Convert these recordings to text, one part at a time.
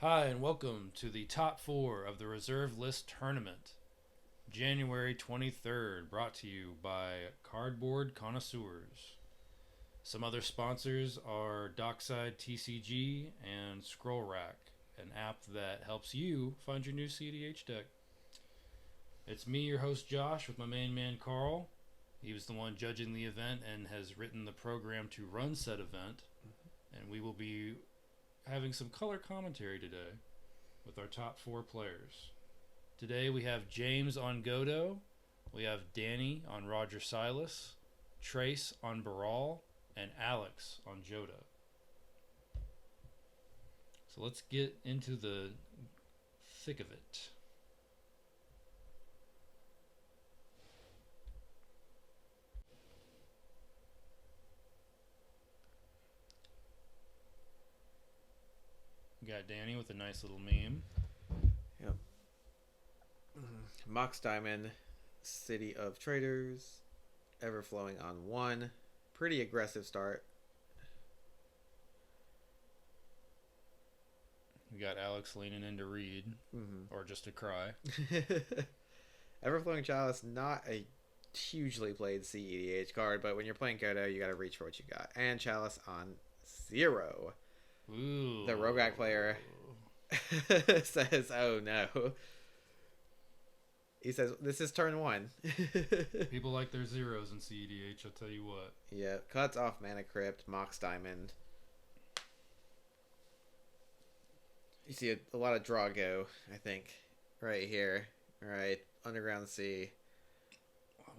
Hi, and welcome to the top 4 of the Reserve List Tournament, January 23rd, brought to you by Cardboard Connoisseurs. Some other sponsors are Dockside TCG and Scrollrack, an app that helps you find your new cEDH deck. It's me, your host Josh, with my main man Carl. He was the one judging the event and has written the program to run said event, and we will be having some color commentary today with our top 4 players. Today we have James on Godo, we have Danny on Silas, Trace on Baral, and Alex on Jodah. So let's get into the thick of it. We got Danny with a nice little meme. Yep. Mox Diamond, City of Traders, Everflowing on 1. Pretty aggressive start. We got Alex leaning in to read, or just to cry. Everflowing Chalice, not a hugely played cEDH card, but when you're playing Godo, you gotta reach for what you got. And Chalice on 0. Ooh. The Rograkh player says, oh no. He says, this is turn 1. People like their zeros in cEDH, I'll tell you what. Yeah, cuts off Mana Crypt, Mox Diamond. You see a lot of draw go, I think, right here. Right, Underground Sea.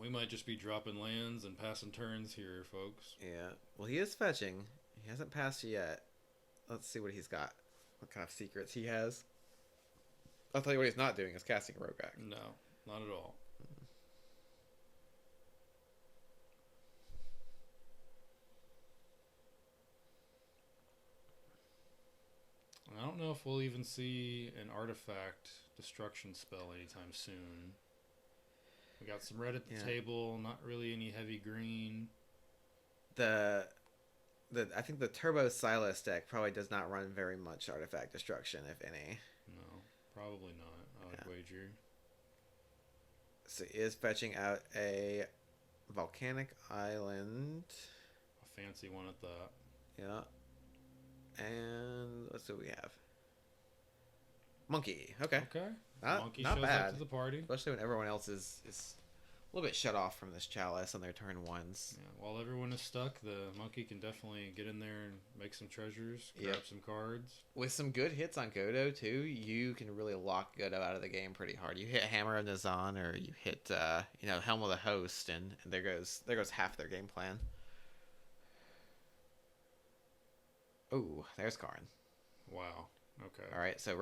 We might just be dropping lands and passing turns here, folks. Yeah, well, he is fetching. He hasn't passed yet. Let's see what he's got. What kind of secrets he has. I'll tell you what he's not doing is casting Rograkh. No, not at all. I don't know if we'll even see an artifact destruction spell anytime soon. We got some red at the table, not really any heavy green. I think the Turbo Silas deck probably does not run very much artifact destruction, if any. No, probably not, I would wager. So he is fetching out a Volcanic Island. A fancy one at that. Yeah. And let's see what we have. Monkey. Okay. Monkey not shows bad. up to the party. Especially when everyone else is a little bit shut off from this Chalice on their turn 1s. Yeah, while everyone is stuck, the monkey can definitely get in there and make some treasures, grab some cards. With some good hits on Godo, too, you can really lock Godo out of the game pretty hard. You hit Hammer of Nazan, or you hit Helm of the Host, and there goes half their game plan. Oh, there's Karn. Wow. Okay. All right, so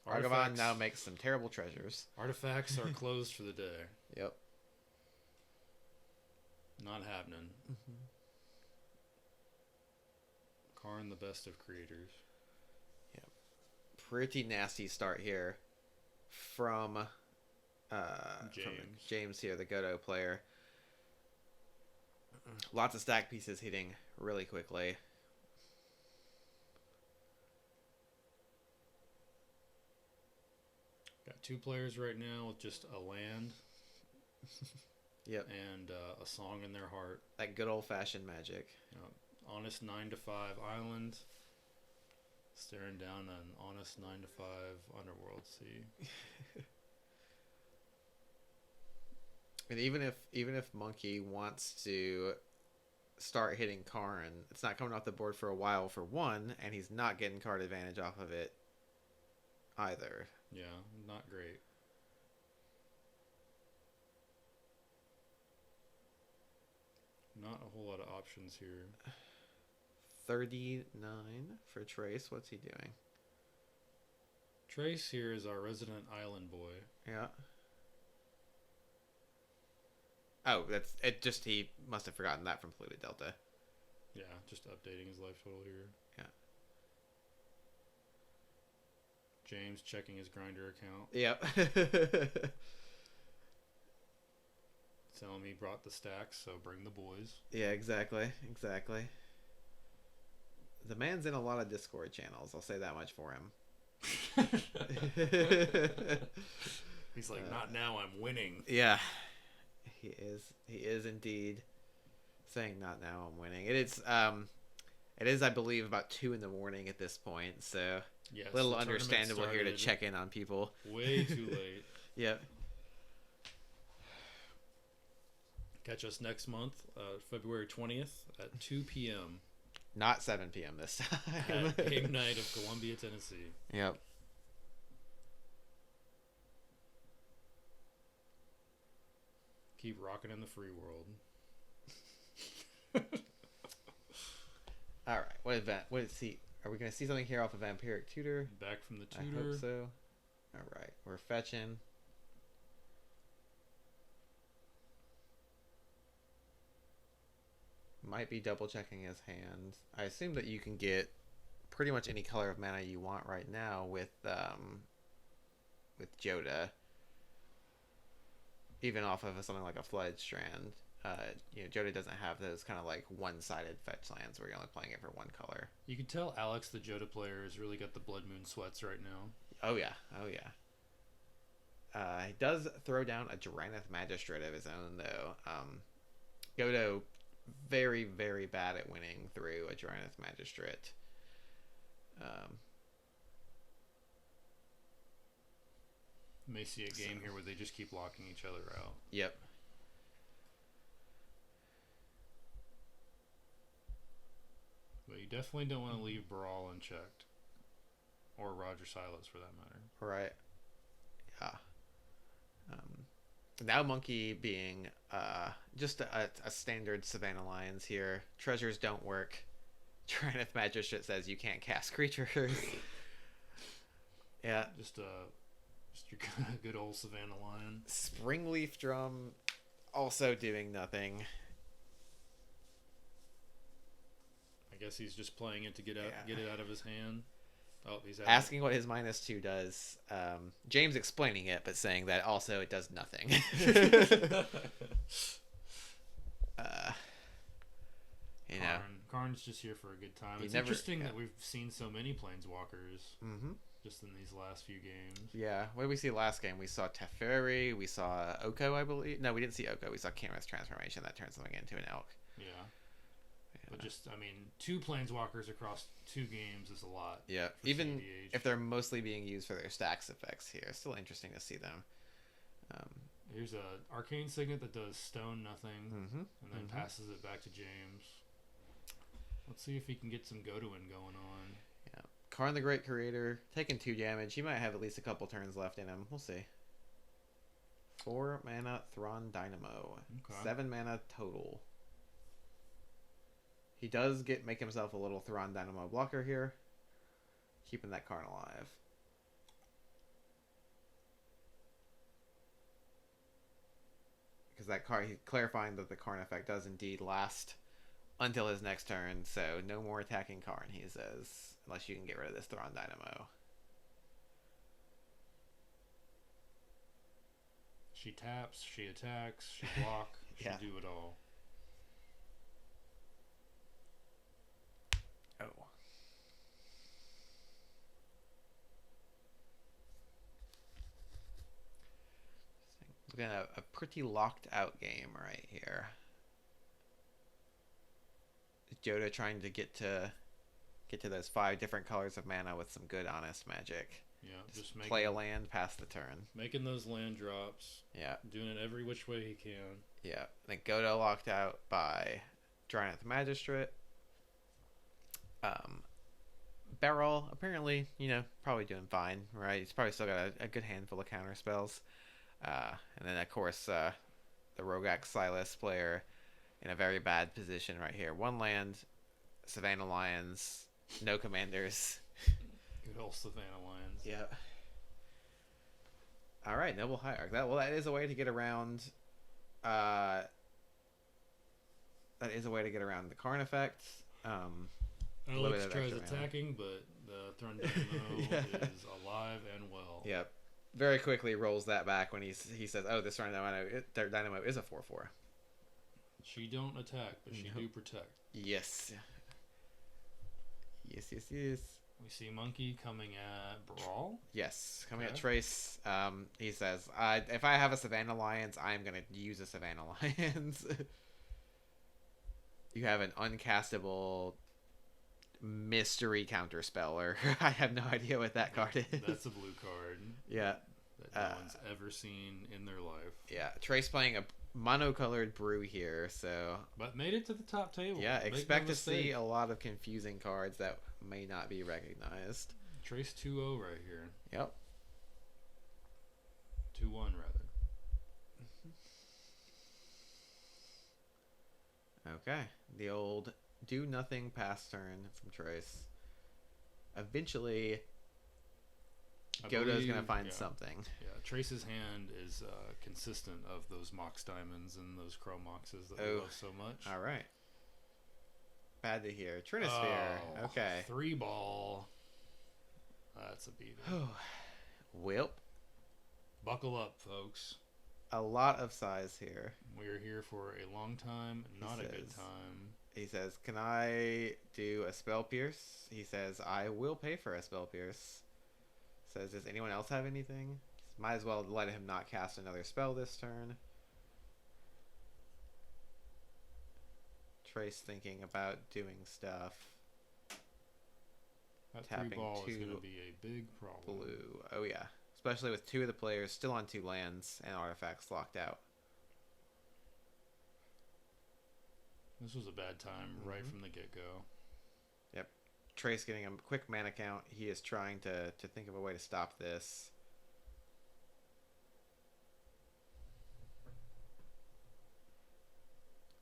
Ragavan now makes some terrible treasures. Artifacts are closed for the day. Yep. Not happening. Karn, the best of creators. Yep. Pretty nasty start here from James here, the Godo player. Lots of stack pieces hitting really quickly. Got 2 players right now with just a land. Yep. And a song in their heart. That good old-fashioned magic. Honest 9-5 island. Staring down an honest 9-5 underworld sea. And even if Monkey wants to start hitting Karn, it's not coming off the board for a while for 1, and he's not getting card advantage off of it either. Yeah, not great. not a whole lot of options here. 39 for Trace. What's he doing? Trace here is our resident island boy. Yeah. Oh, that's it. Just he must have forgotten that from Polluted Delta. Yeah, just updating his life total here. Yeah. James checking his grinder account. Yep. Telling me he brought the stacks, so bring the boys. Yeah, exactly. The man's in a lot of Discord channels. I'll say that much for him. He's like, not now, I'm winning. Yeah. He is indeed saying not now I'm winning. It is I believe about 2 a.m. at this point, so yes, a little understandable here to check in on people. Way too late. Yep. Catch us next month, February 20th at 2 p.m. Not 7 p.m. this time. At Game Night of Columbia, Tennessee. Yep. Keep rocking in the free world. All right. What event? What is he? Are we going to see something here off of Vampiric Tutor? Back from the tutor. I hope so. All right. We're fetching. Might be double checking his hand. I assume that you can get pretty much any color of mana you want right now with Jodah. Even off of something like a Flooded Strand. Jodah doesn't have those kind of like one-sided fetch lands where you're only playing it for one color. You can tell Alex, the Jodah player, has really got the Blood Moon sweats right now. Oh yeah. He does throw down a Drannith Magistrate of his own, though. Godo, very, very bad at winning through a Drannith Magistrate. May see a game here where they just keep locking each other out. Yep. But you definitely don't want to leave Baral unchecked. Or Roger Silas, for that matter. Right. Yeah. Now Monkey being just a standard Savannah Lions here. Treasures don't work. Drannith Magistrate says you can't cast creatures. Yeah. Just your good old Savannah Lion. Springleaf Drum also doing nothing. I guess he's just playing it to get it out of his hand. Oh, he's asking what his -2 does. James explaining it, but saying that also it does nothing. Karn's just here for a good time. It's interesting that we've seen so many Planeswalkers just in these last few games. Yeah, what did we see last game? We saw Teferi, we saw Oko, I believe. No, we didn't see Oko. We saw Cameron's transformation that turns something into an elk. Yeah. But just, 2 Planeswalkers across 2 games is a lot. Yeah, even cEDH. If they're mostly being used for their stacks effects here, it's still interesting to see them. Here's a Arcane Signet that does stone nothing, and then passes it back to James. Let's see if he can get some Godoin going on. Yeah, Karn the Great Creator, taking 2 damage. He might have at least a couple turns left in him. We'll see. 4 mana Thrawn Dynamo. Okay. 7 mana total. He does make himself a little Thrawn Dynamo blocker here, keeping that Karn alive. Because that Karn, he's clarifying that the Karn effect does indeed last until his next turn, so no more attacking Karn, he says, unless you can get rid of this Thrawn Dynamo. She taps, she attacks, she blocks, she do it all. Oh. Looking at a pretty locked out game right here. Jodah trying to get to those 5 different colors of mana with some good honest magic. Yeah, just play a land past the turn. Making those land drops. Yeah. Doing it every which way he can. Yeah. I think Godo locked out by Drannith Magistrate. Baral, apparently, probably doing fine, right? He's probably still got a good handful of counter spells. And then, of course, the Rograkh Silas player in a very bad position right here. One land, Savannah Lions, no commanders. Good old Savannah Lions. Yep. All right, Noble Hierarch. That is a way to get around. That is a way to get around the Karn effect. Alex tries attacking, but the Thrun Dynamo is alive and well. Yep. Very quickly rolls that back when he says, "Oh, this Thrun Dynamo is a 4/4." She don't attack, but she do protect. Yes. Yes. We see Monkey coming at Baral. Yes, coming at Trace. He says, if I have a Savannah Lions, I'm going to use a Savannah Lions. You have an uncastable mystery counterspeller. I have no idea what that card is. That's a blue card. Yeah. That no one's ever seen in their life. Yeah, Trace playing a monocolored brew here, so... But made it to the top table. Yeah, expect to see a lot of confusing cards that may not be recognized. Trace 2-0 right here. Yep. 2-1, rather. Okay. The old do-nothing pass turn from Trace. Eventually, Godo's going to find something. Yeah, Trace's hand is consistent of those Mox Diamonds and those Crow Moxes that we love so much. All right. Bad to hear. Trinisphere. Okay. 3-ball. That's a beating. Welp. Buckle up, folks. A lot of size here. We're here for a long time, not a good time. He says, "Can I do a Spell Pierce?" He says, "I will pay for a Spell Pierce." Says, "Does anyone else have anything?" Might as well let him not cast another spell this turn. Trace thinking about doing stuff. That Tapping 3-ball is 2 going to be a big problem. blue. Oh yeah. Especially with 2 of the players still on 2 lands and artifacts locked out. This was a bad time right from the get-go. Yep. Trace getting a quick mana count. He is trying to think of a way to stop this.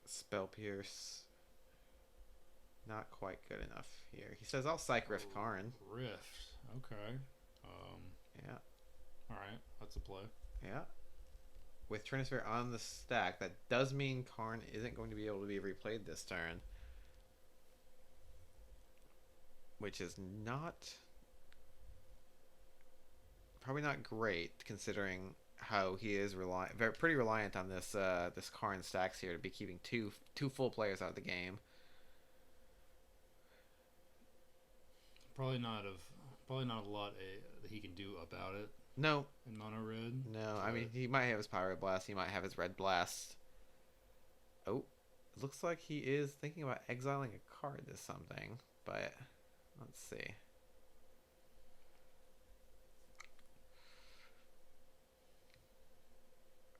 Spell Pierce. Not quite good enough here. He says, "I'll Psych Rift Karn." Rift. Okay. Yeah. Alright, that's a play. Yeah. With Trinisphere on the stack, that does mean Karn isn't going to be able to be replayed this turn. Which is probably not great, considering how he is pretty reliant on this this Karn stacks here to be keeping two full players out of the game. Probably not a lot that he can do about it. No. In mono red. No, I mean, he might have his Pyroblast, he might have his Red Blast. Oh, it looks like he is thinking about exiling a card to something, but let's see.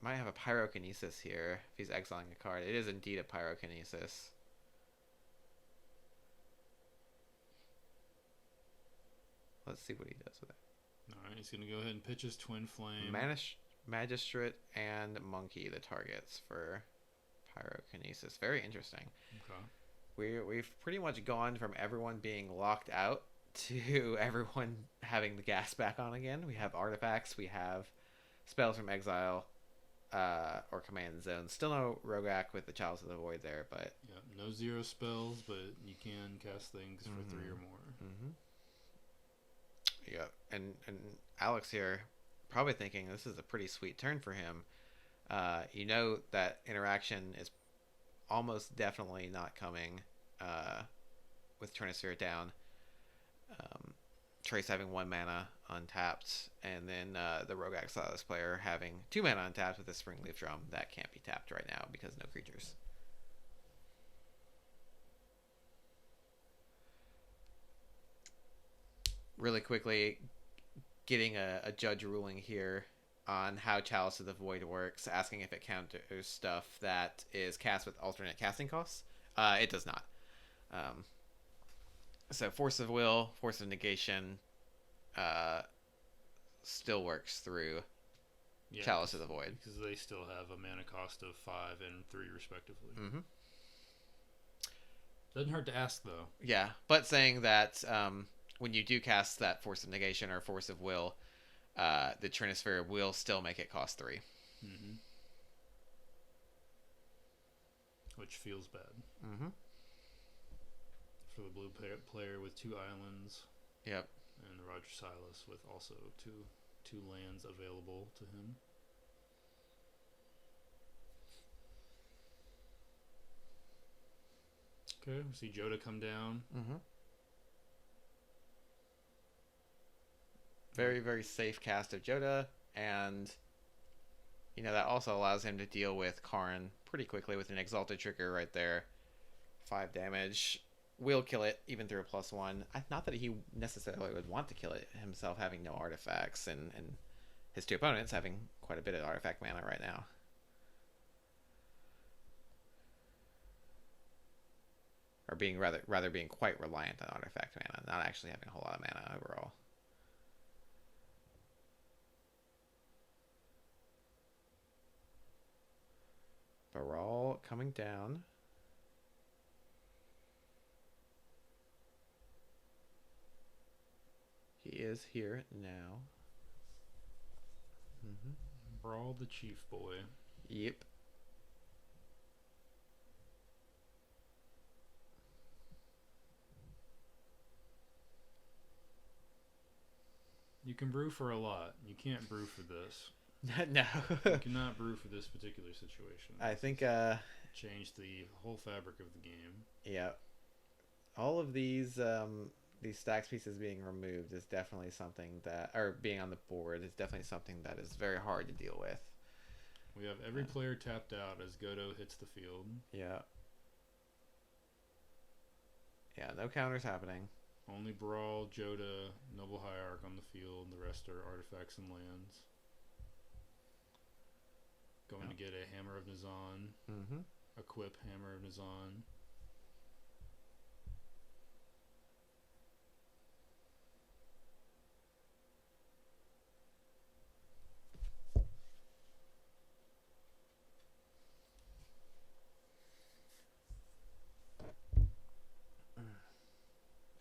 Might have a Pyrokinesis here if he's exiling a card. It is indeed a Pyrokinesis. Let's see what he does with it. Alright, he's going to go ahead and pitch his Twin Flame. Magistrate and Monkey, the targets for Pyrokinesis. Very interesting. Okay. We've pretty much gone from everyone being locked out to everyone having the gas back on again. We have artifacts, we have spells from exile, or command zone. Still no Rograkh with the Chalice of the Void there, but... Yeah, no 0 spells, but you can cast things for 3 or more. Yeah, and Alex here probably thinking this is a pretty sweet turn for him. You know that interaction is almost definitely not coming with Trinisphere down. Trace having 1 mana untapped, and then the Rograkh Silas player having 2 mana untapped with a Springleaf Drum. That can't be tapped right now because no creatures. Really quickly, getting a judge ruling here on how Chalice of the Void works, asking if it counters stuff that is cast with alternate casting costs. It does not. So Force of Will, Force of Negation still works through Chalice of the Void. Because they still have a mana cost of 5 and 3 respectively. Doesn't hurt to ask, though. Yeah, but saying that when you do cast that Force of Negation or Force of Will, the Trinisphere will still make it cost 3. Mm-hmm. Which feels bad. Mm-hmm. For the blue player with 2 islands. Yep. And Roger Silas with also two lands available to him. Okay, we see Jodah come down. Mm-hmm. Very, very safe cast of Jodah, and that also allows him to deal with Karn pretty quickly with an Exalted Trigger right there. 5 damage. Will kill it, even through a +1. Not that he necessarily would want to kill it himself, having no artifacts, and his 2 opponents having quite a bit of artifact mana right now. Or being rather being quite reliant on artifact mana, not actually having a whole lot of mana overall. Baral coming down. He is here now. Mm-hmm. Brawl the Chief Boy. Yep. You can brew for a lot. You can't brew for this. No. You cannot brew for this particular situation. I think change the whole fabric of the game. Yeah. All of these stacks pieces being removed is definitely something that, or being on the board is definitely something that is very hard to deal with. We have every player tapped out as Godo hits the field. Yeah. Yeah, no counters happening. Only Baral, Jodah, Noble Hierarch on the field. The rest are artifacts and lands. Going to get a Hammer of Nizan. Mm-hmm. Equip Hammer of Nizan.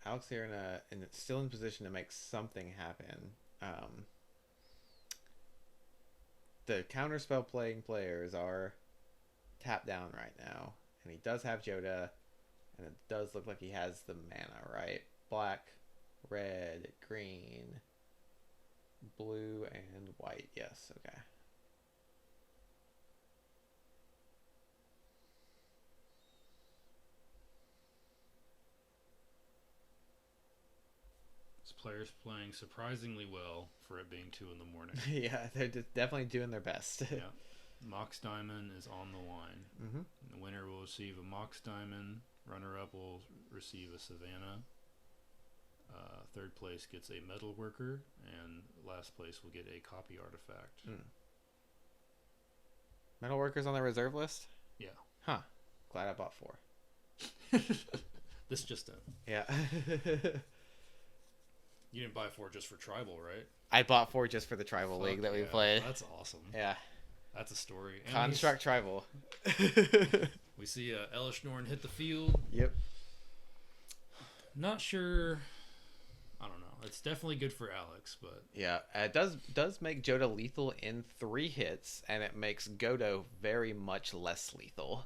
Alex here still in position to make something happen. The counterspell playing players are tapped down right now, and he does have Jodah, and it does look like he has the mana, right? Black, red, green, blue, and white. Yes, okay. Players playing surprisingly well for it being 2 a.m. Yeah, they're definitely doing their best. Yeah. Mox Diamond is on the line. Mm-hmm. The winner will receive a Mox Diamond. Runner-up will receive a Savannah. Third place gets a Metalworker, and last place will get a copy artifact. Metalworkers on the reserve list? Yeah. Huh. Glad I bought 4. This just in. Yeah. You didn't buy 4 just for tribal, right? I bought 4 just for the tribal league that we played. That's awesome. Yeah. That's a story. And Construct tribal. We see Elish Norn hit the field. Yep. Not sure. I don't know. It's definitely good for Alex, but yeah, it does make Jodah lethal in 3 hits, and it makes Godo very much less lethal.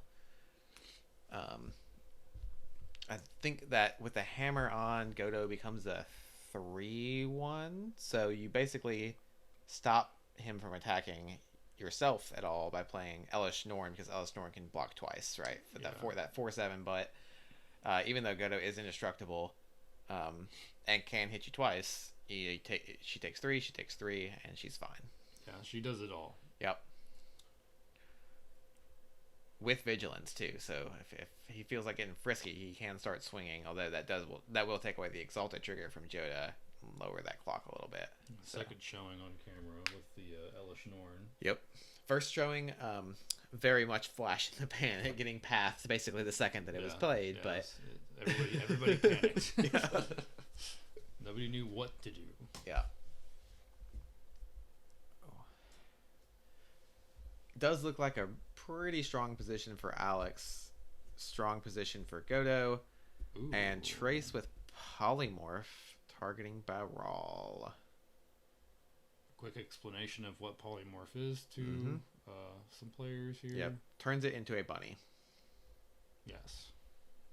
I think that with the hammer on, Godo becomes a 3/1, so you basically stop him from attacking yourself at all by playing Elish Norn, because Elish Norn can block twice, right? For that 4/7, but even though Godo is indestructible and can hit you twice, she takes 3, she takes 3, and she's fine. Yeah, she does it all. Yep. With vigilance too, so if he feels like getting frisky, he can start swinging. Although that will take away the Exalted Trigger from Jodah, and lower that clock a little bit. Second showing on camera with the Elish Norn. Yep. First showing, very much flash in the pan, getting pathed basically the second that it was played. But everybody panicked. Yeah. Nobody knew what to do. Yeah. It does look like a pretty strong position for Alex. Strong position for Godo. Ooh. And Trace with Polymorph, targeting Baral. Quick explanation of what polymorph is to some players here. Yep. Turns it into a bunny. Yes.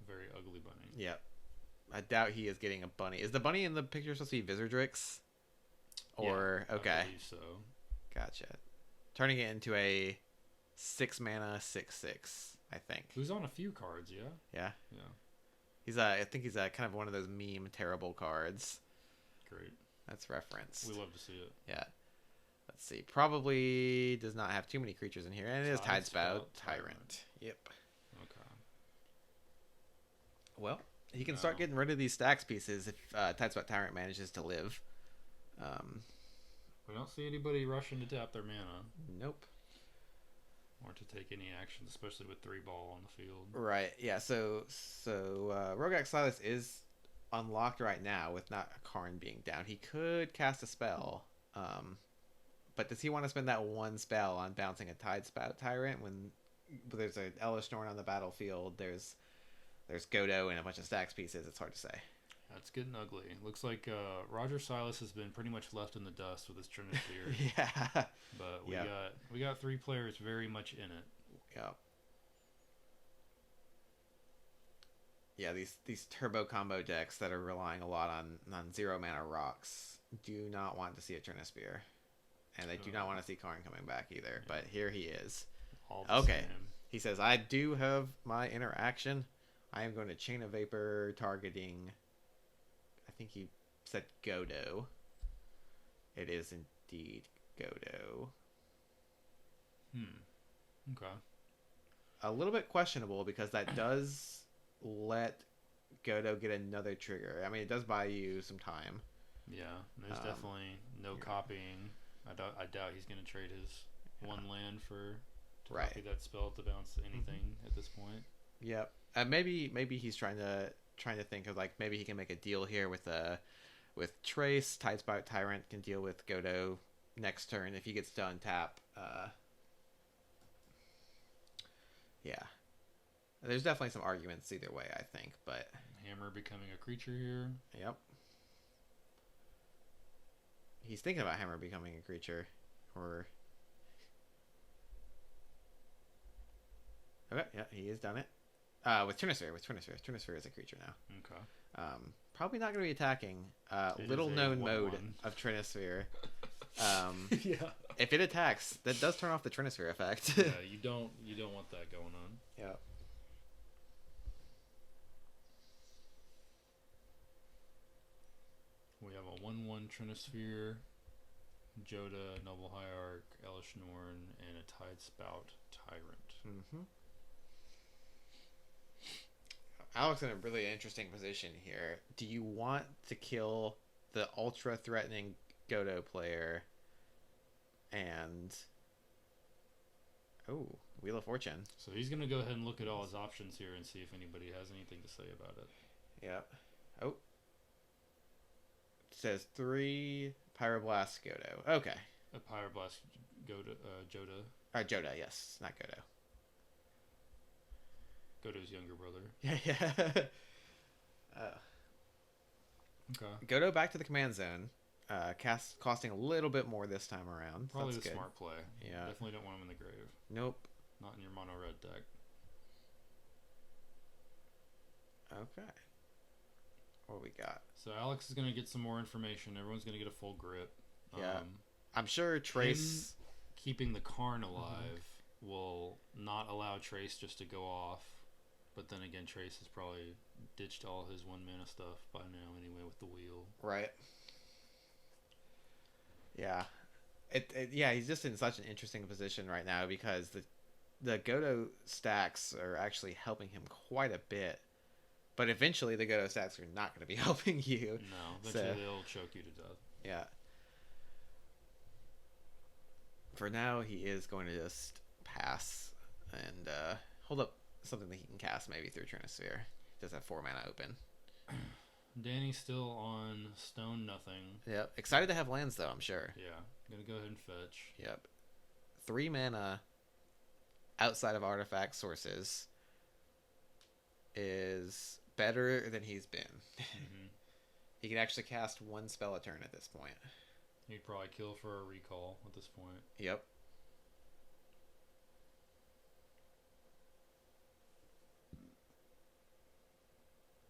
Very ugly bunny. Yep. I doubt he is getting a bunny. Is the bunny in the picture supposed to be Visordrix? Or, yeah, okay. I believe so. Gotcha. Turning it into a 6 mana 6/6, I think. Who's on a few cards, yeah? Yeah. Yeah. I think he's kind of one of those meme terrible cards. Great. That's referenced. We love to see it. Yeah. Let's see. Probably does not have too many creatures in here. And it is Tidespout Tyrant. Yep. Okay. Well, he can start getting rid of these stacks pieces if Tidespout Tyrant manages to live. We don't see anybody rushing to tap their mana. Nope. Or to take any action, especially with 3-ball on the field. Right. Yeah. So Rograkh Silas is unlocked right now with not a Karn being down. He could cast a spell. But does he want to spend that one spell on bouncing a Tidespout Tyrant when there's an Ellis Norn on the battlefield? There's Godo and a bunch of stacks pieces. It's hard to say. That's getting ugly. Looks like Roger Silas has been pretty much left in the dust with his Trinisphere. Yeah. But we got 3 players very much in it. Yeah. Yeah, these turbo combo decks that are relying a lot on 0 mana rocks do not want to see a Trinisphere. And they do not want to see Karn coming back either. But here he is. Okay. Same. He says, I do have my interaction. I am going to Chain of Vapor targeting, I think he said Godo. It is indeed Godo. Okay. A little bit questionable because that does let Godo get another trigger. I mean, it does buy you some time. Yeah, there's definitely no copying. I doubt he's going to trade his one land to copy that spell to bounce anything at this point. Yep. Maybe he's trying to think of like maybe he can make a deal here with Trace. Tidespout Tyrant can deal with Godo next turn if he gets to untap. Yeah. There's definitely some arguments either way, I think, but Hammer becoming a creature here. Yep. He's thinking about Hammer becoming a creature, or okay, yeah, he has done it. With Trinisphere. Trinisphere is a creature now. Okay. Probably not going to be attacking. Little known mode of Trinisphere. Yeah. If it attacks, that does turn off the Trinisphere effect. Yeah, you don't want that going on. Yeah. We have a 1/1 Trinisphere, Jodah, Noble Hierarch, Ellis Norn, and a Tidespout Tyrant. Mm-hmm. Alex in a really interesting position here. Do you want to kill the ultra threatening Godo player and Wheel of Fortune? So he's gonna go ahead and look at all his options here and see if anybody has anything to say about it. Yep. Oh. It says 3 Pyroblast Godo. Okay. A Pyroblast Godo, Jodah. Jodah, yes, not Godo. Godo's younger brother. Yeah. Okay. Godo back to the command zone. Costing a little bit more this time around. Probably That's the good. smart play. Yeah. Definitely don't want him in the grave. Nope. Not in your mono red deck. Okay. What we got? So Alex is gonna get some more information. Everyone's gonna get a full grip. Yeah. I'm sure Trace keeping the Karn alive will not allow Trace just to go off. But then again, Trace has probably ditched all his 1 mana stuff by now anyway with the wheel. Right. Yeah. He's just in such an interesting position right now because the Godo stacks are actually helping him quite a bit. But eventually the Godo stacks are not going to be helping you. No, eventually they'll choke you to death. Yeah. For now, he is going to just pass and hold up something that he can cast maybe through Trinisphere. Does have 4 mana open. Danny's still on stone nothing. Yep. Excited to have lands though, I'm sure. Yeah. Gonna go ahead and fetch. Yep. 3 mana outside of artifact sources is better than he's been. Mm-hmm. He can actually cast one spell a turn at this point. He'd probably kill for a recall at this point. Yep.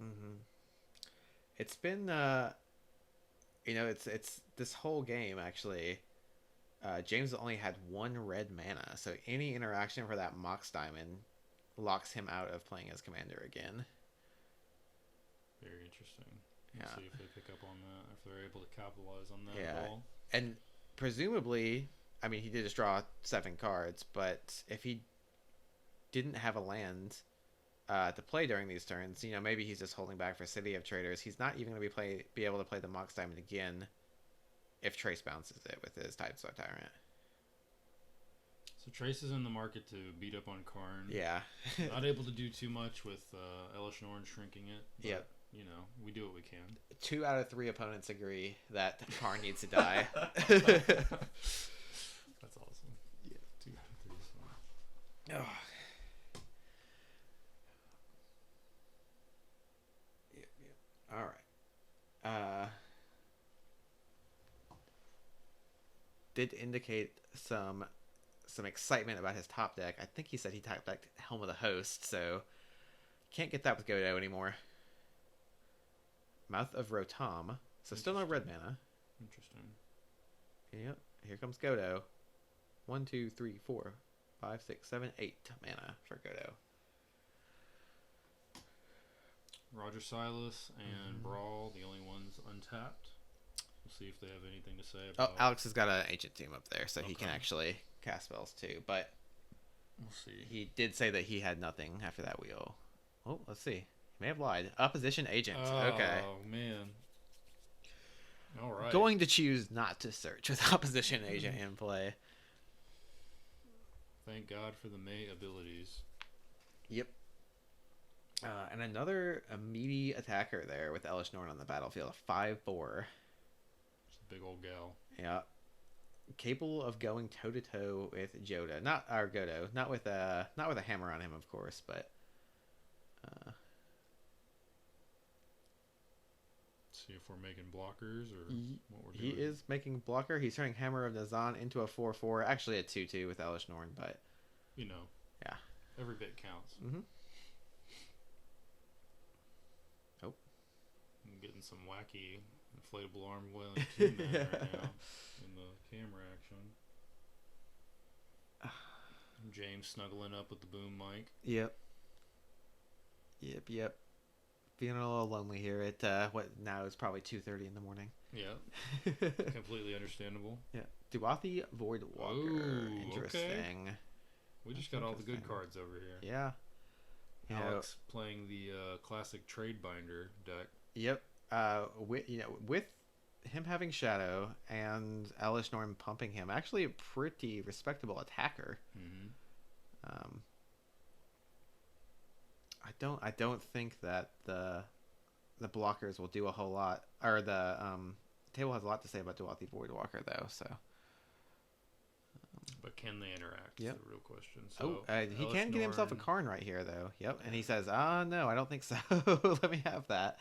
Mm-hmm. It's been, it's this whole game actually. James only had one red mana, so any interaction for that Mox Diamond locks him out of playing as commander again. Very interesting. Yeah. Let's see if they pick up on that, if they're able to capitalize on that Yeah. at all. And presumably, I mean, he did just draw 7 cards, but if he didn't have a land to play during these turns, maybe he's just holding back for City of Traders. He's not even going to be able to play the Mox Diamond again if Trace bounces it with his Tidestar Tyrant. So Trace is in the market to beat up on Karn. Yeah. Not able to do too much with Elish Norn shrinking it. But, Yep. We do what we can. 2 out of 3 opponents agree that Karn needs to die. That's awesome. Yeah. 2 out of 3 is fine. Oh. Yep. All right. Did indicate some excitement about his top deck. I think he said he typed back Helm of the Host, so can't get that with Godo anymore. Mouth of Rotom, so still no red mana. Interesting. Yep, here comes Godo. 1, 2, 3, 4, 5, 6, 7, 8 mana for Godo. Roger Silas and Baral, the only ones untapped. We'll see if they have anything to say about... Oh, Alex has got an Ancient Tomb up there, so he can Okay. actually cast spells too. But We'll see. he did say that he had nothing after that wheel. Oh, let's see. He may have lied. Opposition Agent. Okay. Oh, man. All right. Going to choose not to search with Opposition Agent in play. Thank God for the May abilities. Yep. And another meaty attacker there with Elish Norn on the battlefield. A 5/4. It's a big old gal. Yeah. Capable of going toe to toe with Jodah. Not our Godo. Not with a hammer on him, of course, but See if we're making blockers or what we're he doing. is making blocker. He's turning Hammer of Nazan into a 4/4. Actually a 2/2 with Elish Norn, but yeah. Every bit counts. Mm-hmm. Oh. I'm getting some wacky inflatable arm wailing 2 man right now in the camera action. James snuggling up with the boom mic. Yep. Feeling a little lonely here at what now is probably 2:30 in the morning. Yeah. Completely understandable. Yeah. Duathi Voidwalker. Ooh, Interesting. okay. We just got all the good cards over here. Yeah. Alex playing the classic trade binder deck. Yep. With him having Shadow and Elish Norn pumping him, actually a pretty respectable attacker. Mm-hmm. I don't think that the blockers will do a whole lot, or the table has a lot to say about Duathi Voidwalker though. So, But can they interact? Yep. Is the real question. So he can get himself a Karn right here though. Yep, and he says, no, I don't think so. Let me have that.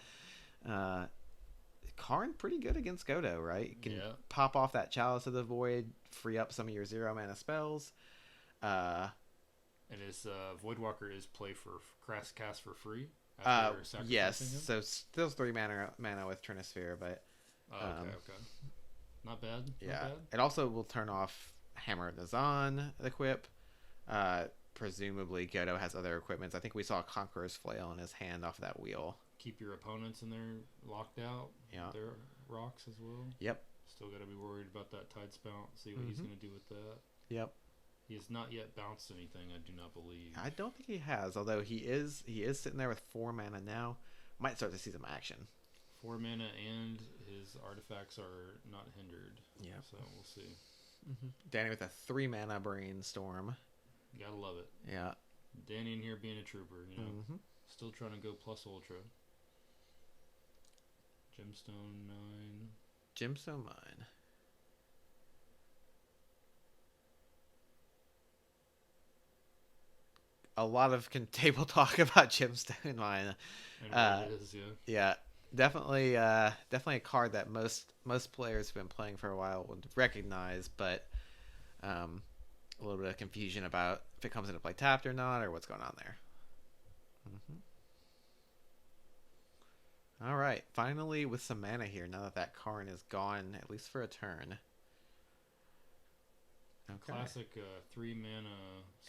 Karn pretty good against Godo, right? You can pop off that Chalice of the Void, free up some of your 0 mana spells. And his Voidwalker is play for cast for free? Yes. Him? So still 3 mana with Trinisphere, but okay. Not bad. Yeah. Not bad. It also will turn off Hammer of Nazan equip. Presumably Godo has other equipments. I think we saw Conqueror's Flail in his hand off that wheel. Keep your opponents in there locked out. Yeah. Their rocks as well. Yep. Still got to be worried about that Tide Spout. See what he's going to do with that. Yep. He has not yet bounced anything, I do not believe. I don't think he has, although he is sitting there with 4 mana now. Might start to see some action. 4 mana and his artifacts are not hindered. Yeah. So we'll see. Danny with a 3 mana Brainstorm. Gotta love it. Yeah. Danny in here being a trooper, Still trying to go plus ultra. Gemstone 9. Gemstone 9. a lot of table talk about Gemstone Mine. It Uh, really is, yeah. yeah, definitely a card that most players who've been playing for a while would recognize, but um, a little bit of confusion about if it comes into play tapped or not, or what's going on there. All right, finally with some mana here. Now that Karn is gone, at least for a turn. Okay. Classic 3 mana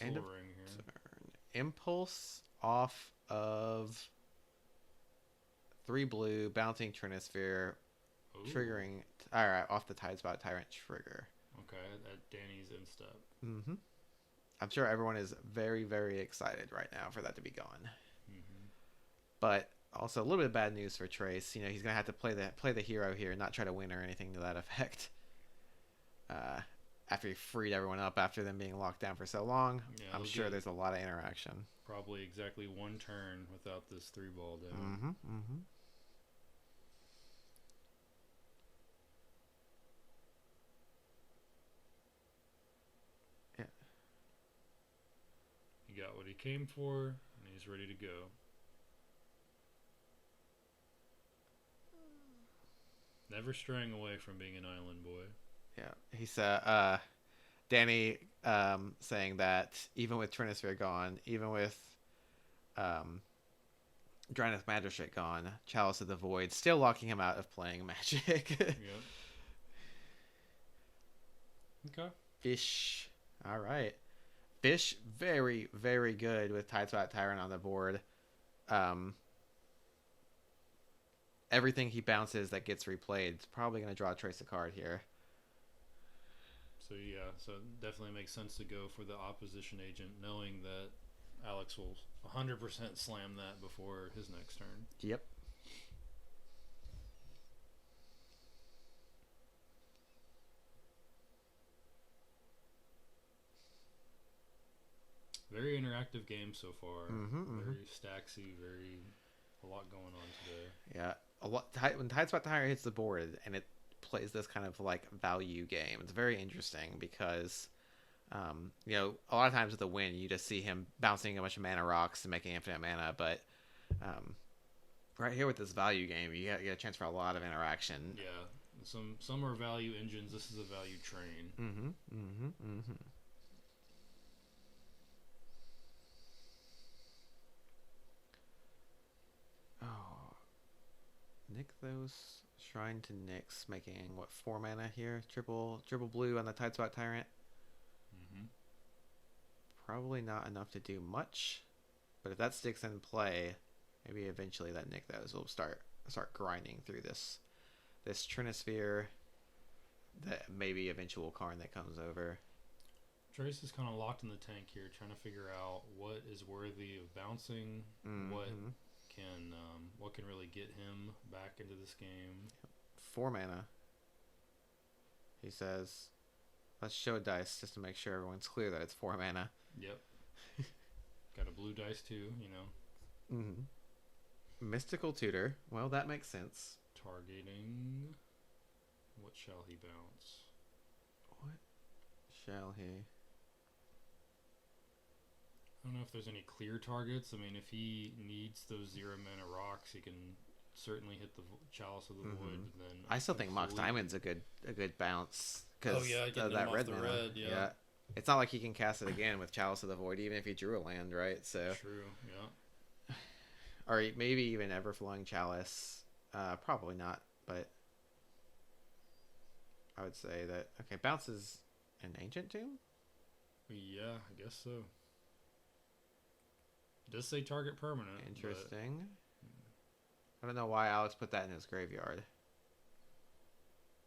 End Soul of Ring here. turn. Impulse off of 3 blue, bouncing Trinisphere, Ooh. triggering. All right, off the Tidespot Tyrant trigger. Okay, at Danny's instep. I'm sure everyone is very, very excited right now for that to be gone. Mm-hmm. But also a little bit of bad news for Trace. You know, he's gonna have to play the hero here, and not try to win or anything to that effect. After he freed everyone up after them being locked down for so long, Yeah, I'm sure there's a lot of interaction. Probably exactly 1 turn without this 3-ball down. Yeah. He got what he came for, and he's ready to go. Never straying away from being an island boy. Yeah, he said, Danny saying that even with Trinisphere gone, even with Dryneth Magistrate gone, Chalice of the Void still locking him out of playing Magic. Yep. Okay. Fish. All right. Fish, very, very good with Tidespot Tyrant on the board. Everything he bounces that gets replayed is probably going to draw a Trace a card here. So yeah, so it definitely makes sense to go for the opposition agent, knowing that Alex will 100% slam that before his next turn. Yep. Very interactive game so far. Mm-hmm. Very stacksy, a lot going on today. Yeah, a lot. When Tidespot Tyrant hits the board and it plays this kind of like value game, it's very interesting because, you know, a lot of times with the win, you just see him bouncing a bunch of mana rocks and making infinite mana. But right here with this value game, you get a chance for a lot of interaction. Yeah, some are value engines. This is a value train. Oh, Nykthos, Shrine to Nyx, making what 4 mana here? Triple blue on the Tidespot Tyrant. Probably not enough to do much, but if that sticks in play, maybe eventually that Nykthos will start grinding through this Trinisphere. That maybe eventual Karn that comes over. Trace is kind of locked in the tank here, trying to figure out what is worthy of bouncing, what can really get him back into this game. 4 mana. He says, let's show dice just to make sure everyone's clear that it's 4 mana. Yep. Got a blue dice too, you know. Mystical Tutor. Well, that makes sense. Targeting. What shall he bounce? What shall he? I don't know if there's any clear targets. I mean, if he needs those 0 mana rocks, he can certainly hit the Chalice of the Void. Then I still think Mox Diamond's a good bounce. Oh yeah, getting that off red the mana. red. Yeah. It's not like he can cast it again with Chalice of the Void, even if he drew a land, right? So True. Yeah. or maybe even Everflowing Chalice. Probably not, but I would say that bounces an Ancient Tomb. Yeah, I guess so. It does say target permanent. Interesting. I don't know why Alex put that in his graveyard.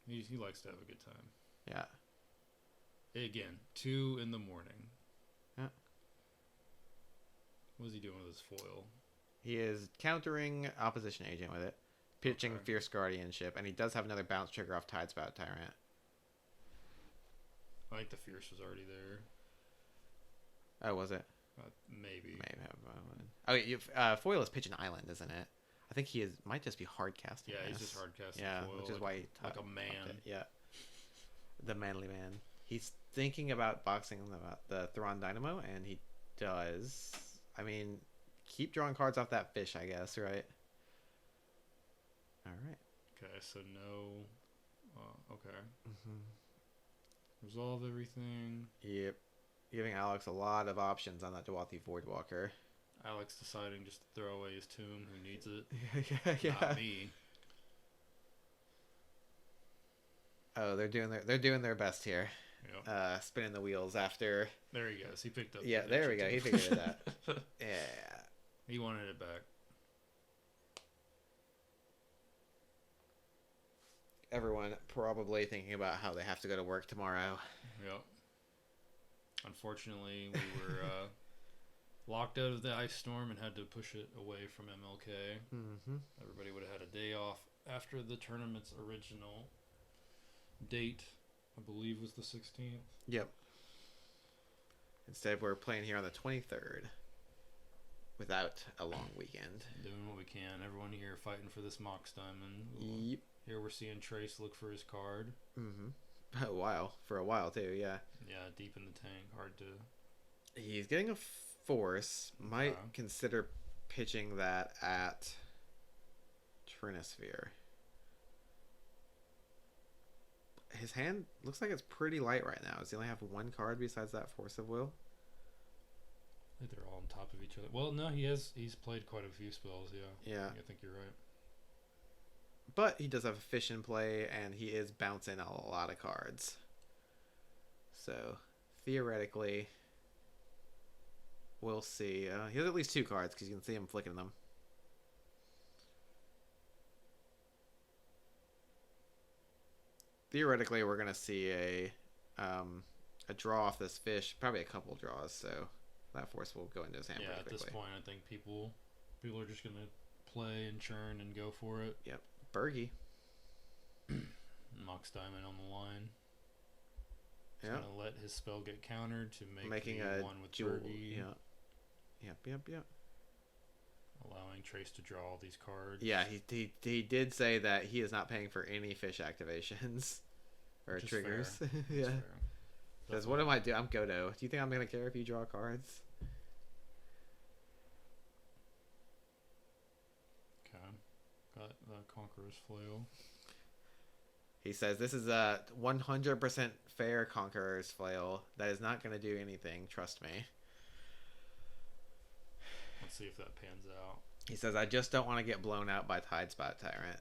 He likes to have a good time. Yeah. Again, 2 in the morning. Yeah. What is he doing with his foil? He is countering opposition agent with it, pitching Fierce Guardianship, and he does have another bounce trigger off Tidespot Tyrant. I think the Fierce was already there. Oh, was it? Maybe. Foil is pitching island, isn't it? I think he might just be hard casting. Yeah, he's just hard casting. Yeah, foil, which is why he like a man. Yeah, the manly man. He's thinking about boxing about the Thrawn Dynamo, and he does. I mean, keep drawing cards off that fish, I guess, right? All right. Okay, so no. Okay. Mm-hmm. Resolve everything. Yep. Giving Alex a lot of options on that Dwathi Voidwalker. Alex deciding just to throw away his tomb. Who needs it? Yeah. Not me. Oh, they're doing their best here. Yep. Spinning the wheels after. There he goes. He picked up. Yeah, there we go. He figured it out. Yeah. He wanted it back. Everyone probably thinking about how they have to go to work tomorrow. Yep. Unfortunately, we were locked out of the ice storm and had to push it away from MLK. Mm-hmm. Everybody would have had a day off after the tournament's original date, I believe, was the 16th. Yep. Instead, we're playing here on the 23rd without a long weekend. Doing what we can. Everyone here fighting for this Mox Diamond. Yep. Here we're seeing Trace look for his card. Mm-hmm. For a while too, yeah. Yeah, deep in the tank. Hard to... He's getting a force. Might consider pitching that at Trinisphere. His hand looks like it's pretty light right now. Does he only have one card besides that Force of Will? I think they're all on top of each other. Well, no, he's played quite a few spells, yeah. Yeah. I think you're right. But he does have a fish in play, and he is bouncing a lot of cards. So, theoretically, we'll see. He has at least 2 cards, because you can see him flicking them. Theoretically, we're going to see a draw off this fish. Probably a couple draws, so that force will go into his hand pretty quickly. At this point, I think people are just going to play and churn and go for it. Yep. Bergie. Mox Diamond on the line. He's Yeah. going to let his spell get countered to Making the a one with jewel. Bergie. Yeah. Yep. Allowing Trace to draw all these cards. Yeah, he did say that he is not paying for any fish activations or triggers. Yeah. Says, what am I doing? I'm Godo. Do you think I'm going to care if you draw cards? Okay. Got the Conqueror's Flail. He says, this is a 100% fair Conqueror's Flail. That is not going to do anything. Trust me. Let's see if that pans out. He says, I just don't want to get blown out by Tidespot Tyrant.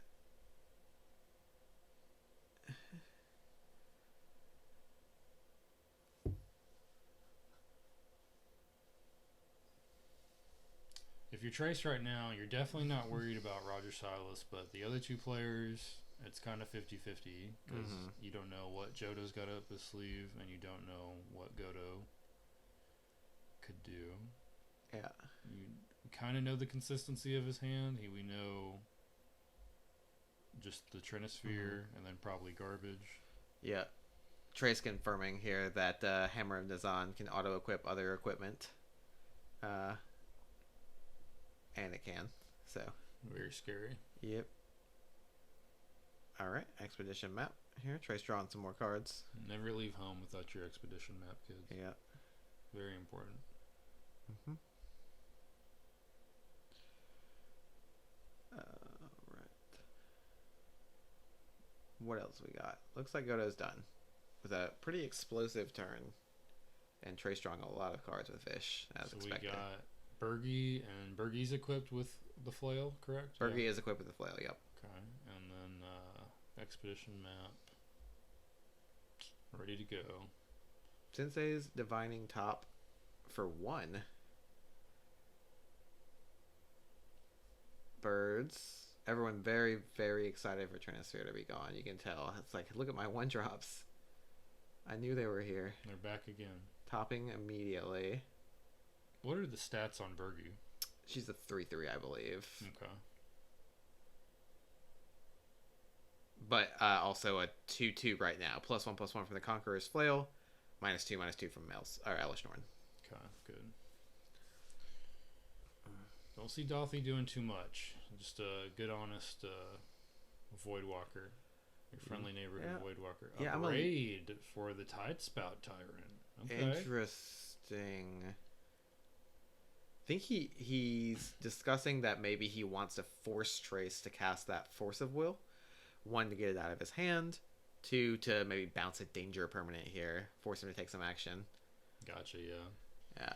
If you're Trace right now, you're definitely not worried about Roger Silas, but the other 2 players, it's kind of 50-50 because you don't know what Jodah's got up his sleeve and you don't know what Godo could do. Yeah. You kind of know the consistency of his hand. We know just the Trinisphere and then probably garbage. Yeah. Trace confirming here that Hammer of Nazan can auto-equip other equipment. And it can. So. Very scary. Yep. Alright. Expedition map here. Trace drawing some more cards. Never leave home without your expedition map, kids. Yeah. Very important. Right. What else we got? Looks like Godo's done. With a pretty explosive turn. And Trace drawing a lot of cards with fish, as expected. We got Bergie, and Bergie's equipped with the flail, correct? Bergie is equipped with the flail, yep. Okay, and then expedition map. Ready to go. Sensei's divining top for 1. Birds. Everyone very, very excited for Trinisphere to be gone. You can tell. It's like, look at my 1-drops. I knew they were here. They're back again. Topping immediately. What are the stats on Bergie? She's a 3/3, I believe. Okay. But also a 2/2 right now. +1/+1 from the Conqueror's Flail. -2/-2 from Elish Norn. Okay, good. Don't see Dothy doing too much. Just a good, honest Voidwalker. Your friendly neighborhood Voidwalker. Yeah, a raid for the Tidespout Tyrant. Okay. Interesting. think he's discussing that maybe he wants to force Trace to cast that Force of Will. One, to get it out of his hand. Two, to maybe bounce a danger permanent here. Force him to take some action. Gotcha, yeah. Yeah.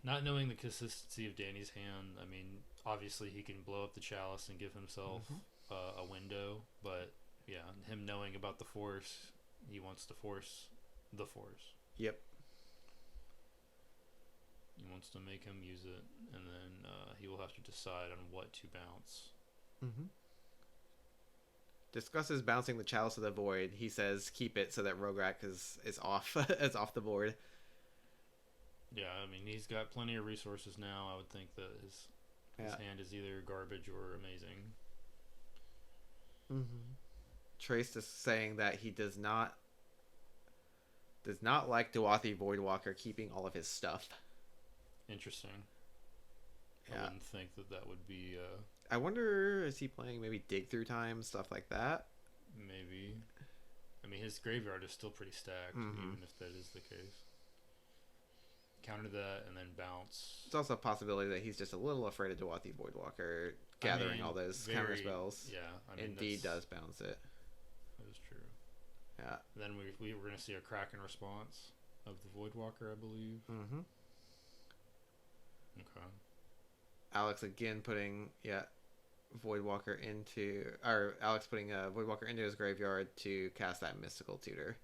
Not knowing the consistency of Danny's hand, I mean, obviously he can blow up the chalice and give himself a window, but yeah, him knowing about the Force, he wants to force the Force. Yep. He wants to make him use it, and then he will have to decide on what to bounce. Discusses bouncing the Chalice of the Void. He says keep it so that Rograkh is off is off the board. Yeah, I mean, he's got plenty of resources now. I would think that his hand is either garbage or amazing. Trace is saying that he does not like Dwathi Voidwalker keeping all of his stuff. Interesting. Yeah. I wouldn't think that would be... I wonder, is he playing maybe Dig Through Time, stuff like that? Maybe. I mean, his graveyard is still pretty stacked, even if that is the case. Counter that and then bounce. It's also a possibility that he's just a little afraid of Dwathi Voidwalker gathering all those counter spells. Yeah, I mean, Indeed does bounce it. That is true. Yeah. And then we were going to see a Kraken response of the Voidwalker, I believe. Okay. Alex again putting Voidwalker into, or Alex putting a Voidwalker into his graveyard to cast that Mystical Tutor.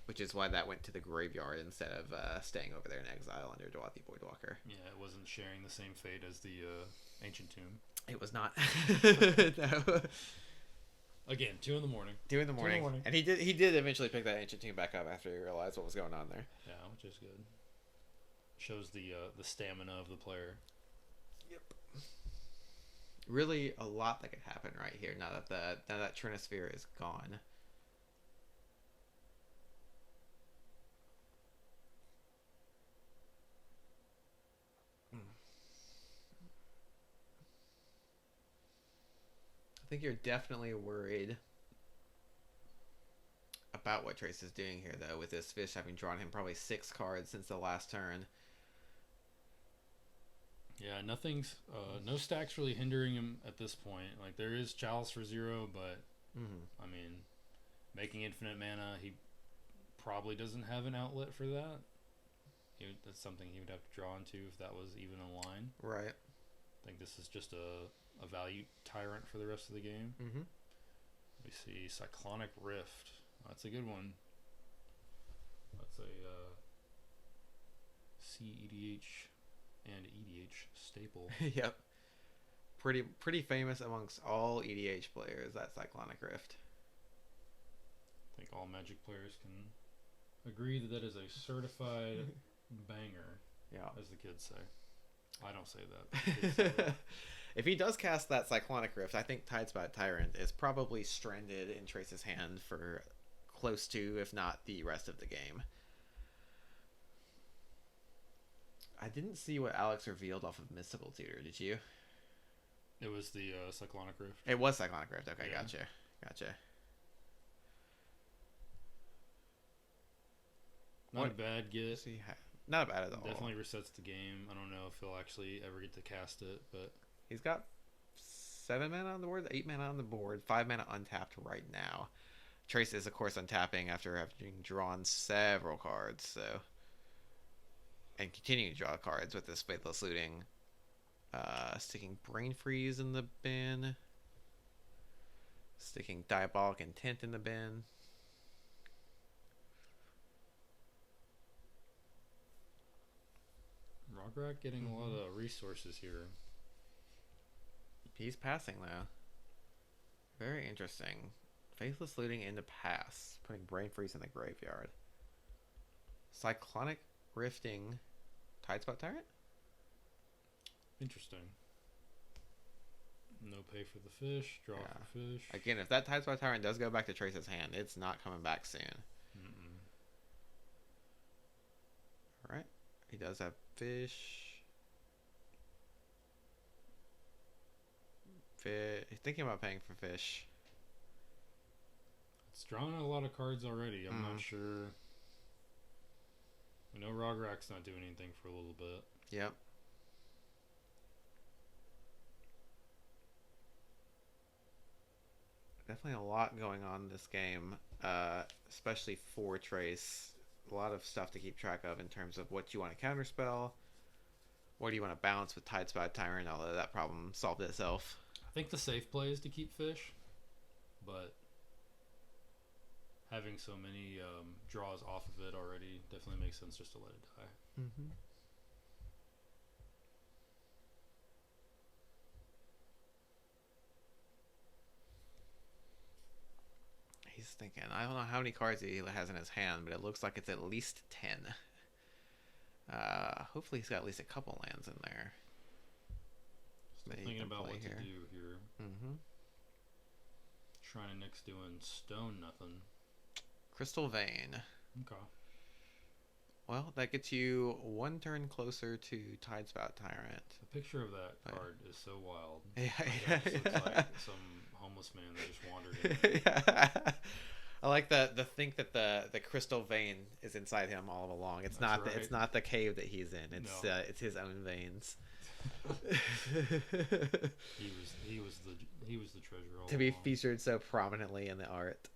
Which is why that went to the graveyard instead of staying over there in exile under Dwathi Voidwalker. Yeah, it wasn't sharing the same fate as the Ancient Tomb. It was not. No. Again, 2 in the morning. 2 in the morning. And he did eventually pick that Ancient Tomb back up after he realized what was going on there. Yeah, which is good. Shows the stamina of the player. Yep. Really, a lot that could happen right here now that Trinisphere is gone. I think you're definitely worried about what Trace is doing here, though, with this fish having drawn him probably 6 cards since the last turn. Yeah, nothing's no stacks really hindering him at this point. Like, there is Chalice for 0, but I mean, making infinite mana, he probably doesn't have an outlet for that. That's something he would have to draw into if that was even a line. Right. I think this is just a value tyrant for the rest of the game. We see Cyclonic Rift. That's a good one. That's a cEDH and EDH staple. Yep. Pretty famous amongst all EDH players, that Cyclonic Rift. I think all Magic players can agree that is a certified banger. Yeah. As the kids say. I don't say that. But the kids say that. If he does cast that Cyclonic Rift, I think Tidespot Tyrant is probably stranded in Trace's hand for close to, if not the rest of the game. I didn't see what Alex revealed off of Mystical Tutor, did you? It was the Cyclonic Rift. It was Cyclonic Rift, okay, Yeah. Gotcha. Not a bad get. Not bad at all. Definitely resets the game. I don't know if he'll actually ever get to cast it, but he's got 7 mana on the board, 8 mana on the board, 5 mana untapped right now. Trace is, of course, untapping after having drawn several cards, so, and continuing to draw cards with this Faithless Looting. Sticking Brain Freeze in the bin. Sticking Diabolic Intent in the bin. Rograkh getting a lot of resources here. He's passing, though. Very interesting. Faithless Looting into pass. Putting Brain Freeze in the graveyard. Cyclonic Rifting Tidespot Tyrant? Interesting. No pay for the fish. Draw for fish. Again, if that Tidespot Tyrant does go back to Trace's hand, it's not coming back soon. Alright. He does have fish. He's thinking about paying for fish. It's drawn a lot of cards already. I'm not sure. We know Rograkh's not doing anything for a little bit. Yep. Definitely a lot going on in this game, especially for Trace. A lot of stuff to keep track of in terms of what you want to counterspell, what do you want to balance with Tidespot Tyrant, although that problem solved itself. I think the safe play is to keep fish, but having so many draws off of it already definitely makes sense just to let it die. Mm-hmm. He's thinking, I don't know how many cards he has in his hand, but it looks like it's at least 10. Hopefully he's got at least a couple lands in there. Still thinking about what to do here. Mm-hmm. Shrine Nick's doing stone nothing. Crystal Vein. Okay. Well, that gets you one turn closer to Tidespot Tyrant. The picture of that card is so wild. Yeah. It looks like some homeless man that just wandered in. Yeah. I like the think that the crystal vein is inside him all along. It's That's not right. it's not the cave that he's in. It's No. it's his own veins. He was the treasure all To be along. featured so prominently in the art.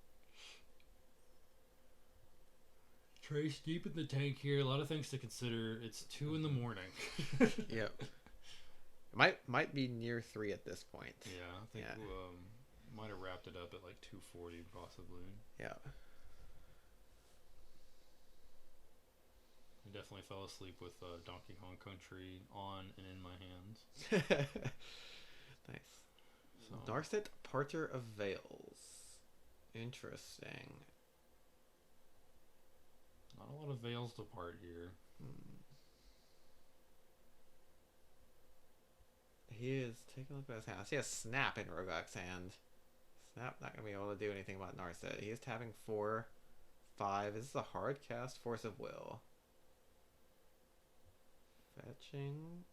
Trace deep in the tank here. A lot of things to consider. It's 2 in the morning. Yep. Might be near 3 at this point. Yeah, I think might have wrapped it up at like 2:40 possibly. Yeah. I definitely fell asleep with Donkey Kong Country on and in my hands. Nice. So, Narset Parter of Veils. Interesting. not a lot of veils to part here. He is taking a look at his hand. I see a Snap in Rograkh's hand. Snap not going to be able to do anything about Narset. He is tapping 4, 5. This is a hard cast. Force of Will. Fetching.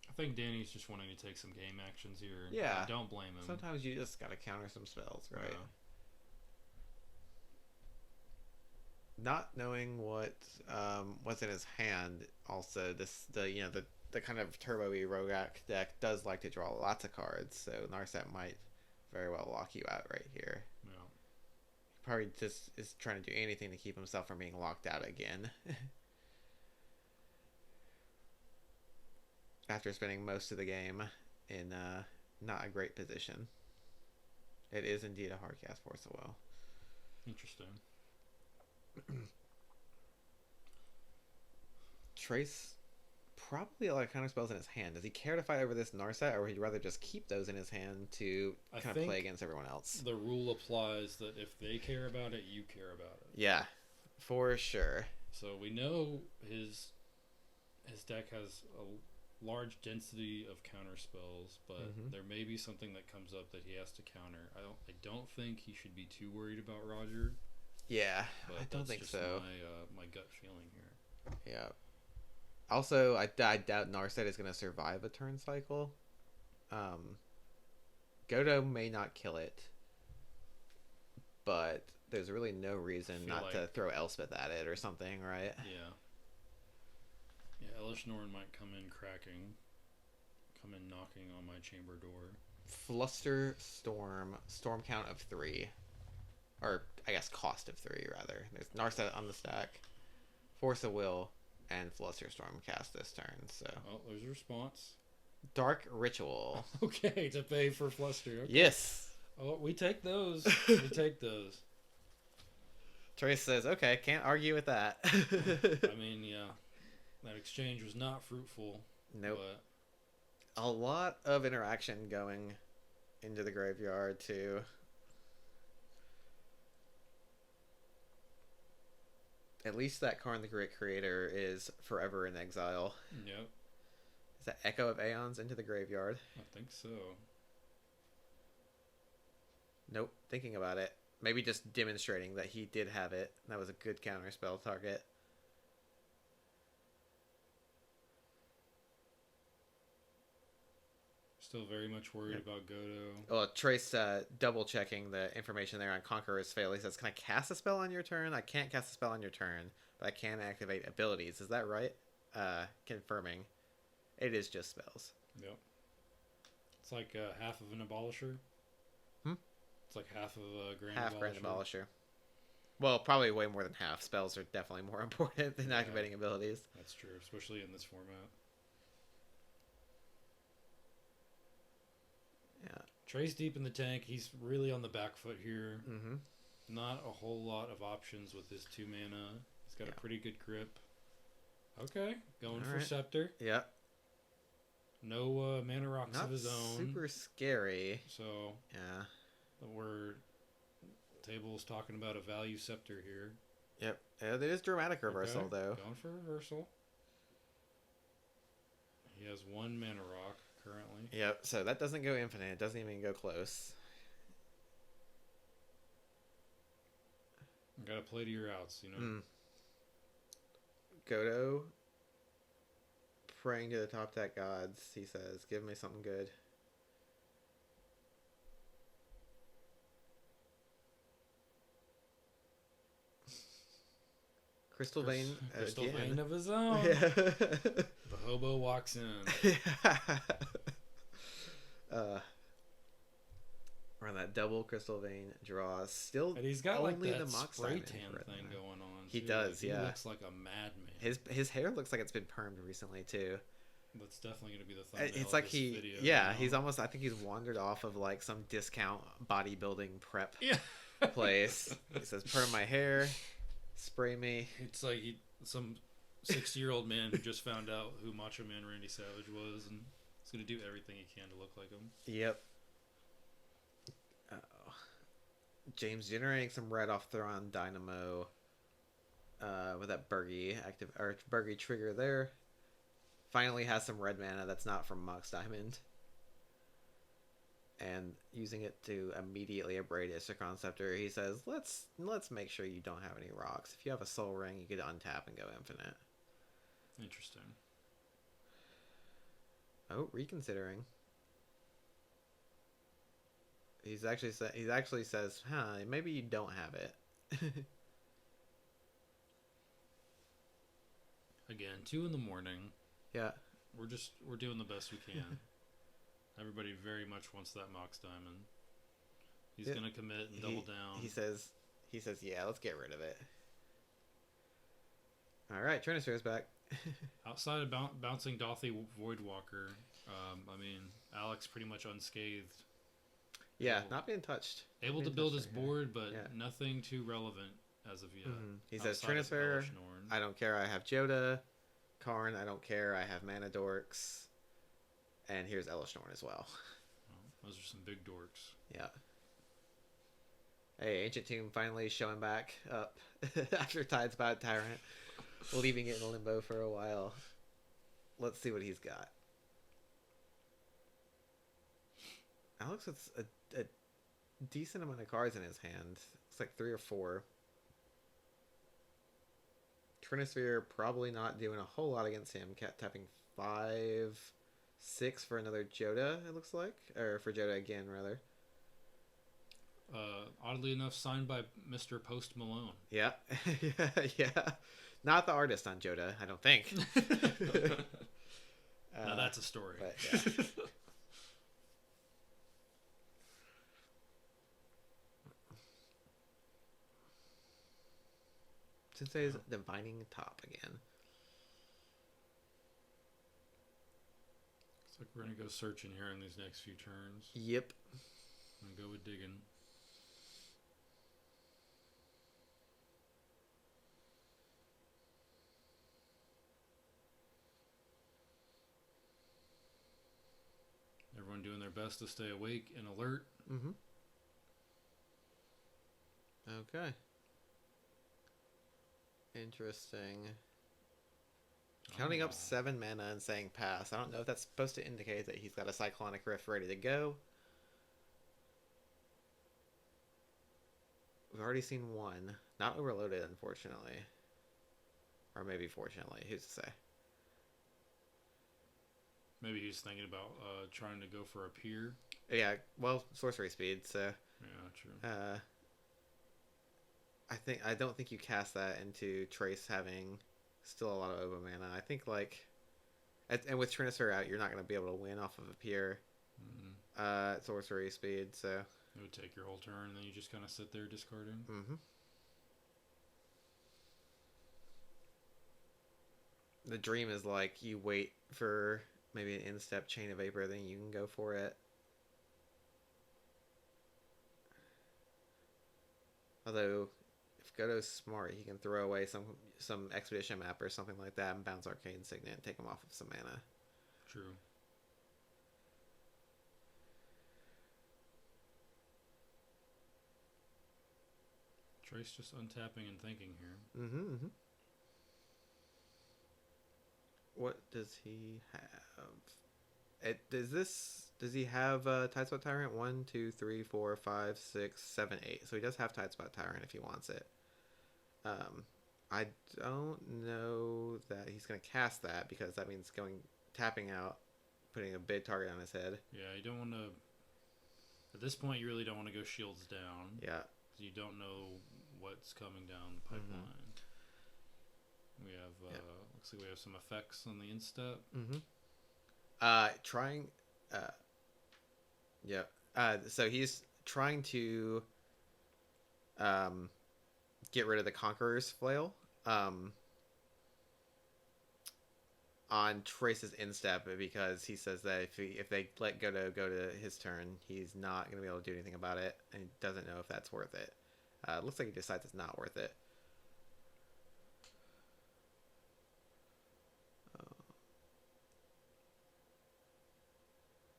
I think Danny's just wanting to take some game actions here. Yeah. I don't blame him. Sometimes you just got to counter some spells, right? Yeah. Not knowing what's in his hand, also the kind of turbo-y Rograkh deck does like to draw lots of cards, so Narset might very well lock you out right here. Yeah. He probably just is trying to do anything to keep himself from being locked out again. After spending most of the game in not a great position. It is indeed a hard cast Force of Will. Interesting. Trace probably a lot of counter spells in his hand. Does he care to fight over this Narset, or would he rather just keep those in his hand to kind of play against everyone else? The rule applies that if they care about it, you care about it. Yeah, for sure. So we know his deck has a large density of counter spells, but there may be something that comes up that he has to counter. I don't think he should be too worried about Roger. Yeah, But I don't that's think just so. My gut feeling here. Yeah. Also, I doubt Narset is going to survive a turn cycle. Godo may not kill it, but there's really no reason not to throw Elspeth at it or something, right? Yeah. Yeah, Elishnorn might come in cracking, come in knocking on my chamber door. Fluster Storm count of 3. Or, I guess, cost of 3, rather. There's Narset on the stack, Force of Will, and Fluster Storm cast this turn, so... Oh, there's a response. Dark Ritual. Okay, to pay for Fluster. Okay. Yes! Oh, we take those. We take those. Trace says, okay, can't argue with that. I mean, yeah. That exchange was not fruitful. Nope. But A lot of interaction going into the graveyard, too. At least that Karn the Great Creator is forever in exile. Yep. Is that Echo of Aeons into the graveyard? I think so. Nope. Thinking about it. Maybe just demonstrating that he did have it. That was a good counterspell target. Still very much worried about Godo. Well, Trace double checking the information there on Conqueror's Fail. He says, "Can I cast a spell on your turn? I can't cast a spell on your turn, but I can activate abilities." Is that right? Confirming. It is just spells. Yep. It's like half of an abolisher. It's like half of a grand Half abolisher. Grand Abolisher. Well, probably way more than half. Spells are definitely more important than activating abilities. That's true, especially in this format. Yeah. Trey's deep in the tank. He's really on the back foot here. Mm-hmm. Not a whole lot of options with his 2 mana. He's got a pretty good grip. Okay, going for Scepter. Yeah. No mana rocks of his own. Super scary. So yeah, we're table's talking about a value Scepter here. Yep. It is dramatic reversal though. Going for reversal. He has 1 mana rock currently. Yep. So that doesn't go infinite. It doesn't even go close. You gotta play to your outs, you know. Godo. Praying to the top deck gods, he says, "Give me something good." Crystal Vein of his own. Yeah. The hobo walks in. Or that double Crystal Vein draw. Still, and he's got only like that the Mox spray Diamond tan thing going on. He too. does, He yeah. looks like a madman. His hair looks like it's been permed recently too. That's definitely going to be the thumbnail. It's like of this video, yeah, he's almost. I think he's wandered off of like some discount bodybuilding prep place. He says, "Perm my hair, spray me." It's like some 60-year-old man who just found out who Macho Man Randy Savage was, and he's going to do everything he can to look like him. Yep. Uh-oh. James generating some red off Thrawn Dynamo. With that Burgy trigger there. Finally has some red mana that's not from Mox Diamond. And using it to immediately abrade Istikron Scepter, he says, let's make sure you don't have any rocks. If you have a Soul Ring, you could untap and go infinite. Interesting. Oh, reconsidering. He actually says, maybe you don't have it. Again, 2 in the morning. Yeah. We're doing the best we can. Everybody very much wants that Mox Diamond. He's gonna commit and double down. He says, yeah, let's get rid of it. All right, Trinisphere's back. Outside of bouncing Dothy Voidwalker, I mean, Alex pretty much unscathed. Yeah, not being touched. Able to build his board, but nothing too relevant as of yet. He says, Trinisphere, I don't care, I have Jodah. Karn, I don't care, I have Mana Dorks. And here's Elesh Norn as well. Those are some big dorks. Yeah. Hey, Ancient Tomb finally showing back up after Tide's Bad Tyrant, leaving it in limbo for a while. Let's see what he's got. Alex has a decent amount of cards in his hand. It's like 3 or 4. Trinisphere probably not doing a whole lot against him. Cat tapping 5, 6 for another Jodah, it looks like. Or for Jodah again, rather. Oddly enough, signed by Mr. Post Malone. Yeah. Yeah. Not the artist on Jodah, I don't think. Now that's a story. But, yeah. Sensei's divining top again. Looks like we're going to go searching here in these next few turns. Yep. And go with digging. Everyone doing their best to stay awake and alert. Mm-hmm. Okay. Interesting. Counting up 7 mana and saying pass. I don't know if that's supposed to indicate that he's got a Cyclonic Rift ready to go. We've already seen one. Not overloaded, unfortunately. Or maybe fortunately. Who's to say? Maybe he's thinking about trying to go for a pier. Yeah, well, sorcery speed, so Yeah, true. I don't think you cast that into Trace having still a lot of Oba mana. I think like, and with Trinister out, you're not going to be able to win off of a pier. Sorcery speed, so it would take your whole turn, and then you just kind of sit there discarding. The dream is like you wait for maybe an in-step Chain of Vapor, then you can go for it. Although, if Godo's smart, he can throw away some Expedition map or something like that and bounce Arcane Signet and take him off of some mana. True. Trace just untapping and thinking here. What does he have? Does he have Tidespot Tyrant? 1, 2, 3, 4, 5, 6, 7, 8. So he does have Tidespot Tyrant if he wants it. I don't know that he's going to cast that because that means tapping out, putting a big target on his head. Yeah, you don't want to. At this point, you really don't want to go shields down. Yeah. You don't know what's coming down the pipeline. We have looks like we have some effects on the instep. So he's trying to get rid of the Conqueror's Flail on Trace's instep because he says that if they let Godo go to his turn, he's not going to be able to do anything about it, and he doesn't know if that's worth it. Looks like he decides it's not worth it.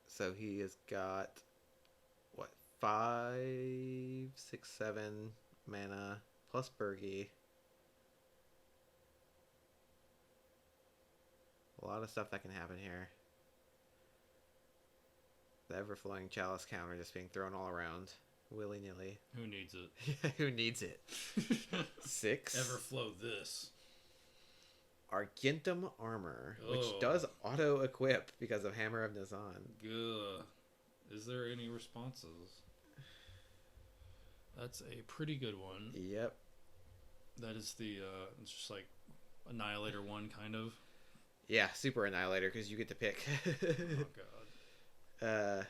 So he has got 5, 6, 7 mana plus Bergie. A lot of stuff that can happen here. The Everflowing Chalice counter just being thrown all around willy-nilly. Who needs it? Who needs it? 6. Everflow this. Argentum Armor, which does auto-equip because of Hammer of Nazan. Good. Is there any responses? That's a pretty good one. Yep. That is the, it's just like Annihilator 1, kind of. Yeah, Super Annihilator, because you get to pick. Oh, God.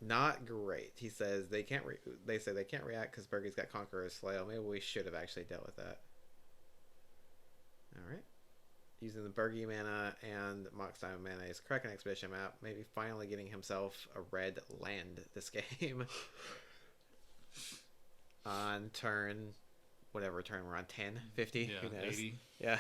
Not great. He says they say they can't react because Bergie's got Conqueror's Flail. Maybe we should have actually dealt with that. Alright. Using the Bergie mana and Mox Diamond mana, his Kraken Expedition map, maybe finally getting himself a red land this game. On turn, whatever turn we're on, 10, 50, yeah, who knows? 80. Yeah.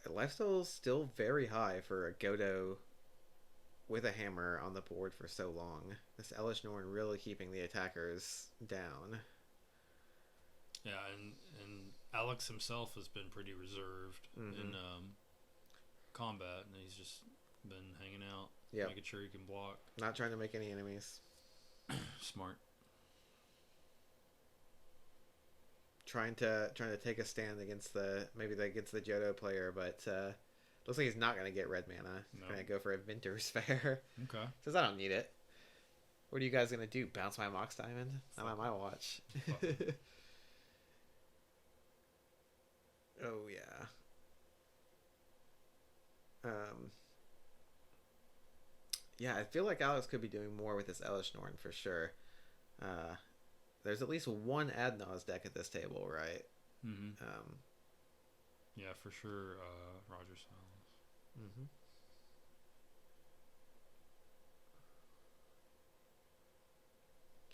Lifesteal's still very high for a Godo with a hammer on the board for so long. This Elish Norn really keeping the attackers down. Yeah, and Alex himself has been pretty reserved in combat, and he's just been hanging out, making sure he can block. Not trying to make any enemies. Smart. Trying to take a stand against the Jodah player, but looks like he's not going to get red mana. He's going to go for a Vinter's Fair. Okay. Says I don't need it. What are you guys going to do? Bounce my Mox Diamond? Not on my watch. Oh yeah. Yeah, I feel like Alex could be doing more with this Elish Norn for sure. There's at least one Adnaz deck at this table, right? Yeah, for sure. Roger Silas.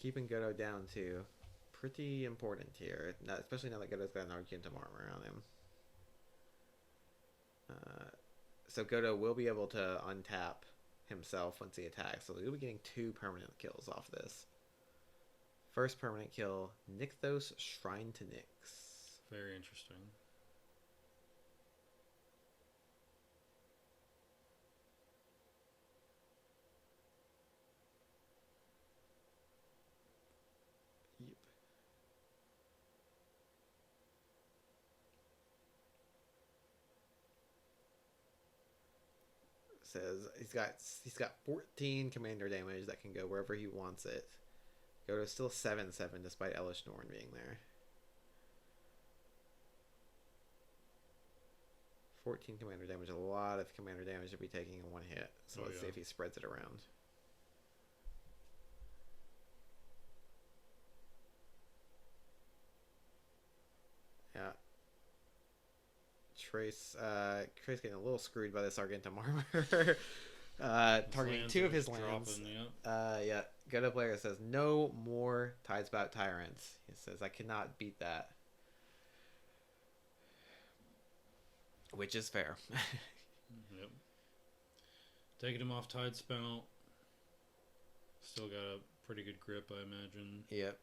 Keeping Godo down too, pretty important here. Especially now that Godo's got an Argentum Armor on him. So Godo will be able to untap himself once he attacks, so he'll be getting 2 permanent kills off this. First permanent kill, Nykthos Shrine to Nyx. Very interesting. Yep. says he's got 14 commander damage that can go wherever he wants it. Godo's still 7/7 despite Elish Norn being there. 14 commander damage, a lot of commander damage to be taking in one hit. So let's see if he spreads it around. Yeah. Trace getting a little screwed by this Argentum armor. Targeting 2 of his lands. Yeah. Godo player says no more Tidespout Tyrants. He says I cannot beat that. Which is fair. Yep. Taking him off Tidespout. Still got a pretty good grip, I imagine. Yep.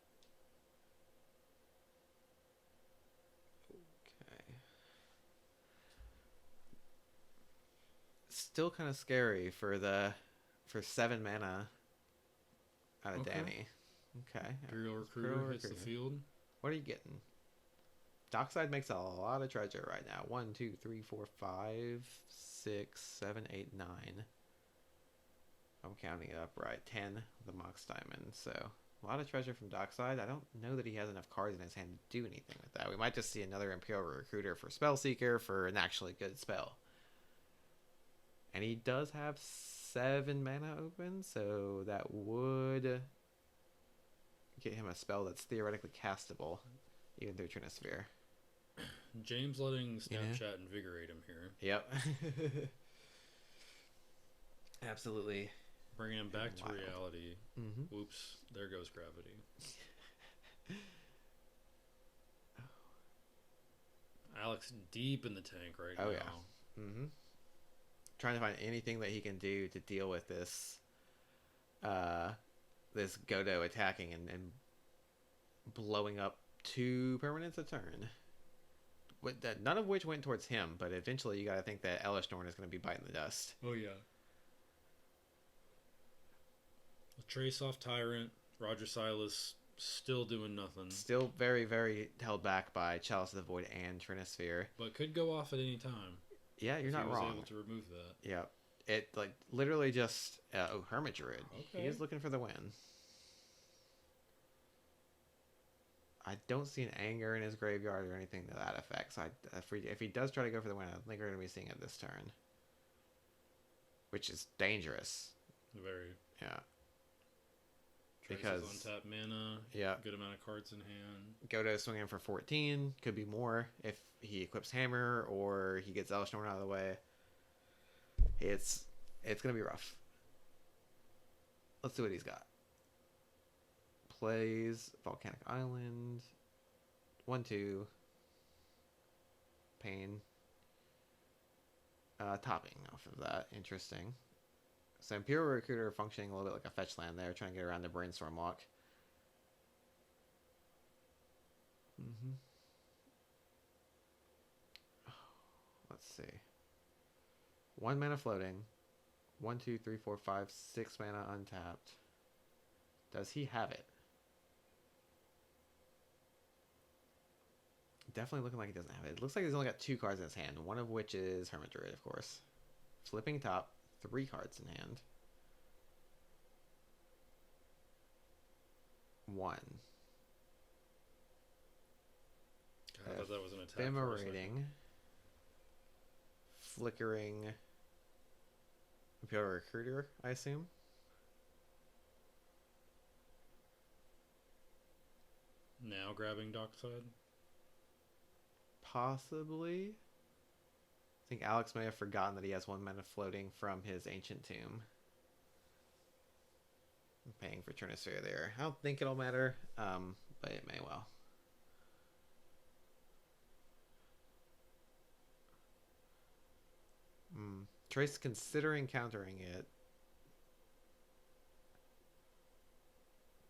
Okay. Still kind of scary for 7 mana out of Danny. Okay. Imperial Recruiter hits the field. What are you getting? Dockside makes a lot of treasure right now. 1, 2, 3, 4, 5, 6, 7, 8, 9. I'm counting it up right. 10, the Mox Diamond. So, a lot of treasure from Dockside. I don't know that he has enough cards in his hand to do anything with that. We might just see another Imperial Recruiter for Spellseeker for an actually good spell. And he does have 7 mana open, so that would get him a spell that's theoretically castable, even through Trinisphere. James letting Snapchat invigorate him here. Yep. Absolutely. Bringing him back to reality. Mm-hmm. Oops, there goes gravity. Alex deep in the tank right now. Oh, yeah. Mm-hmm. Trying to find anything that he can do to deal with this this Godo attacking and blowing up 2 permanents a turn. None of which went towards him, but eventually you got to think that Elish Norn is going to be biting the dust. Oh, yeah. Trace off Tyrant. Roger Silas still doing nothing. Still very, very held back by Chalice of the Void and Trinisphere. But could go off at any time. Yeah, you're not wrong. He was able to remove that. Yeah. It, literally just... Hermit Druid. Okay. He is looking for the win. I don't see an anger in his graveyard or anything to that effect. So if he does try to go for the win, I don't think we're going to be seeing it this turn. Which is dangerous. Very. Yeah. Because untap mana. Yeah. Good amount of cards in hand. Godo swinging for 14. Could be more if he equips Hammer or he gets Elish Norn out of the way. It's going to be rough. Let's see what he's got. Plays Volcanic Island. 1/2. Pain. Topping off of that. Interesting. So Imperial Recruiter functioning a little bit like a fetch land there, trying to get around the Brainstorm lock. Mm-hmm. Let's see. 1 mana floating. 1, 2, 3, 4, 5, 6 mana untapped. Does he have it? Definitely looking like he doesn't have it. It looks like he's only got 2 cards in his hand, one of which is Hermit Druid, of course. Flipping top, 3 cards in hand. 1. I thought that was an attack. Ephemerate. Flickering Imperial Recruiter, I assume. Now grabbing Dockside. Possibly. I think Alex may have forgotten that he has 1 mana floating from his Ancient Tomb. I'm paying for Trinisphere there. I don't think it'll matter, but it may well. Trace considering countering it.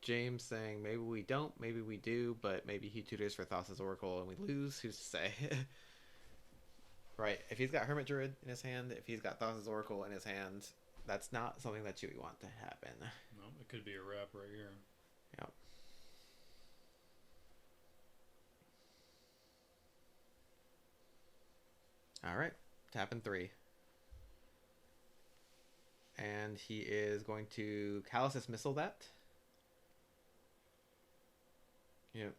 James saying maybe we don't, maybe we do, but maybe he tutors for Thassa's Oracle and we lose. Who's to say? Right. If he's got Hermit Druid in his hand, if he's got Thassa's Oracle in his hand, that's not something that you want to happen. No, it could be a wrap right here. Yep. All right. Tapping 3. And he is going to Calluses Missile that. You know,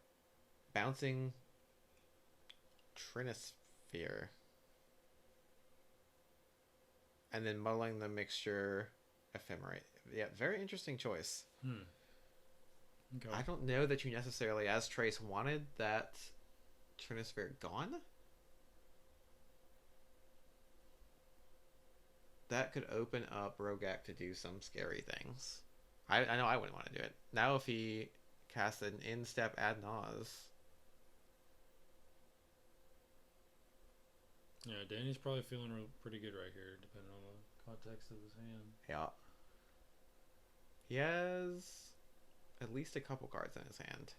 bouncing Trinisphere. And then muddling the mixture Ephemerate. Yeah, very interesting choice. Okay. I don't know that you necessarily, as Trace, wanted that Trinisphere gone. That could open up Rograkh to do some scary things. I know I wouldn't want to do it. Now if he casts an in-step Ad Naz. Yeah, Danny's probably feeling pretty good right here, depending on the context of his hand. Yeah. He has at least a couple cards in his hand.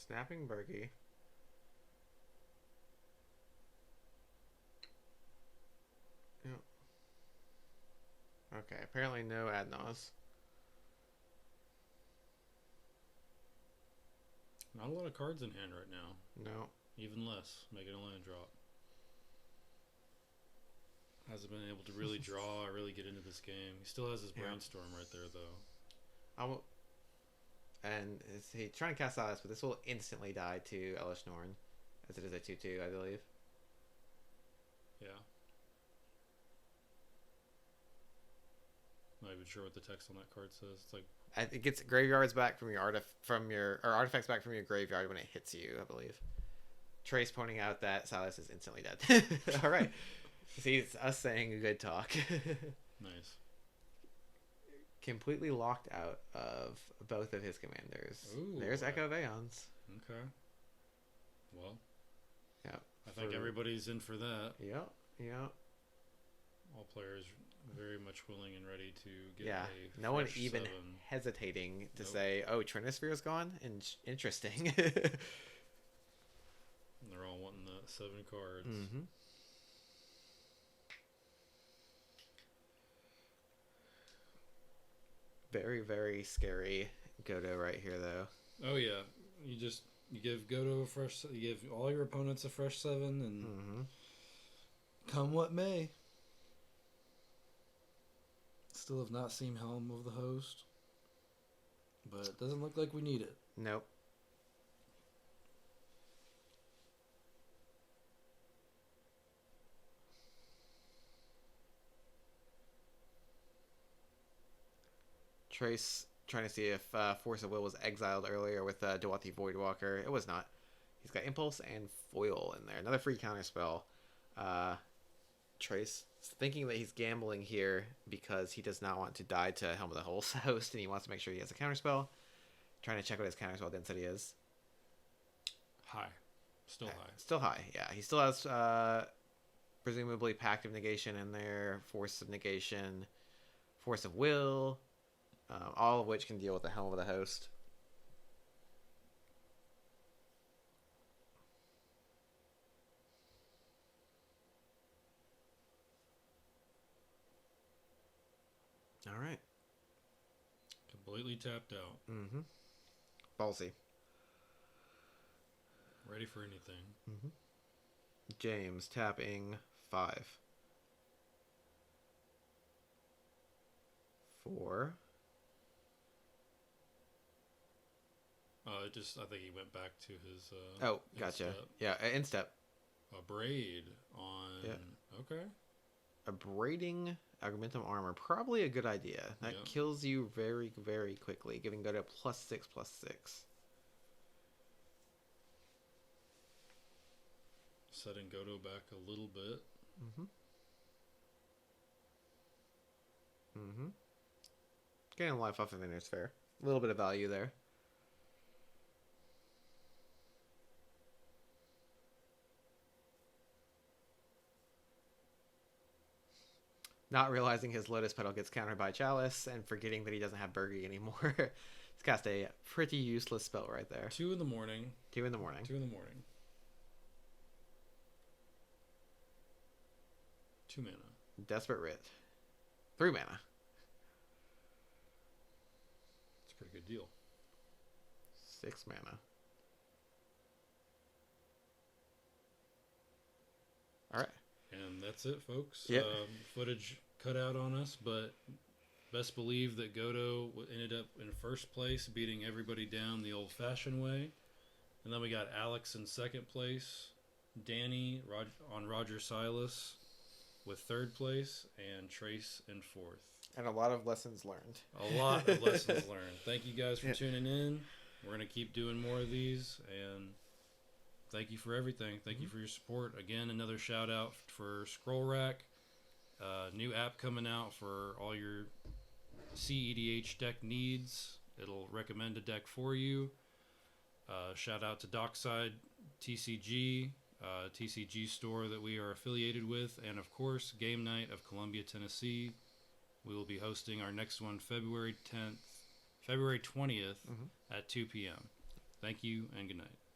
Snapping Bergie. Yep. Okay, apparently no Ad Naz. Not a lot of cards in hand right now. No. Even less. Making a land drop. Hasn't been able to really draw or really get into this game. He still has his Brainstorm right there, though. And he's trying to cast Silas, but this will instantly die to Elish Norn, as it is a 2/2, I believe. Yeah. Not even sure what the text on that card says. It's like It gets graveyards back from your artifacts back from your graveyard when it hits you, I believe. Trace pointing out that Silas is instantly dead. All right. See, it's us saying good talk. Nice. Completely locked out of both of his commanders. Ooh, There's Echo Veons. Okay. Well. Yeah. I think everybody's in for that. Yeah. Yeah. All players very much willing and ready to get a no one fresh even 7. hesitating to say, oh, Trinisphere's gone? Interesting. They're all wanting the 7 cards. Mm-hmm. Very, very scary Godo right here, though. Oh, yeah. You give Godo a fresh... You give all your opponents a fresh 7, and come what may. Still have not seen Helm of the Host, but it doesn't look like we need it. Nope. Trace trying to see if Force of Will was exiled earlier with Dwathi Voidwalker. It was not. He's got Impulse and Foil in there. Another free counterspell. Trace thinking that he's gambling here because he does not want to die to Helm of the Host, and he wants to make sure he has a counterspell. Trying to check what his counterspell density is. High. Still high. Still high, yeah. He still has presumably Pact of Negation in there, Force of Negation, Force of Will, all of which can deal with the Helm of the Host. All right. Completely tapped out. Mm-hmm. Ballsy. Ready for anything. Mm-hmm. James tapping 5. 4. I think he went back to his. Oh, gotcha. Instep. Yeah, instep. A braid on. Yeah. Okay. A braiding Augmentum Armor, probably a good idea. That kills you very, very quickly, giving Godo +6/+6. Setting Godo back a little bit. Mm-hmm. Mm-hmm. Getting life off of Inner's fair. A little bit of value there. not realizing his Lotus Petal gets countered by Chalice, and forgetting that he doesn't have Burgie anymore. It's cast a pretty useless spell right there. 2 in the morning. 2 in the morning. 2 in the morning. 2 mana. Desperate Writ. 3 mana. It's a pretty good deal. 6 mana. All right. And that's it, folks. Yep. Footage cut out on us, but best believe that Godo ended up in first place, beating everybody down the old-fashioned way. And then we got Alex in second place, Danny on Roger Silas with third place, and Trace in fourth. And a lot of lessons learned. A lot of lessons learned. Thank you guys for tuning in. We're going to keep doing more of these, and thank you for everything. Thank you for your support. Again, another shout out for Scrollrack. New app coming out for all your cEDH deck needs. It'll recommend a deck for you. Shout out to Dockside TCG, TCG store that we are affiliated with, and of course, Game Night of Columbia, Tennessee. We will be hosting our next one February 20th at 2 p.m. Thank you and good night.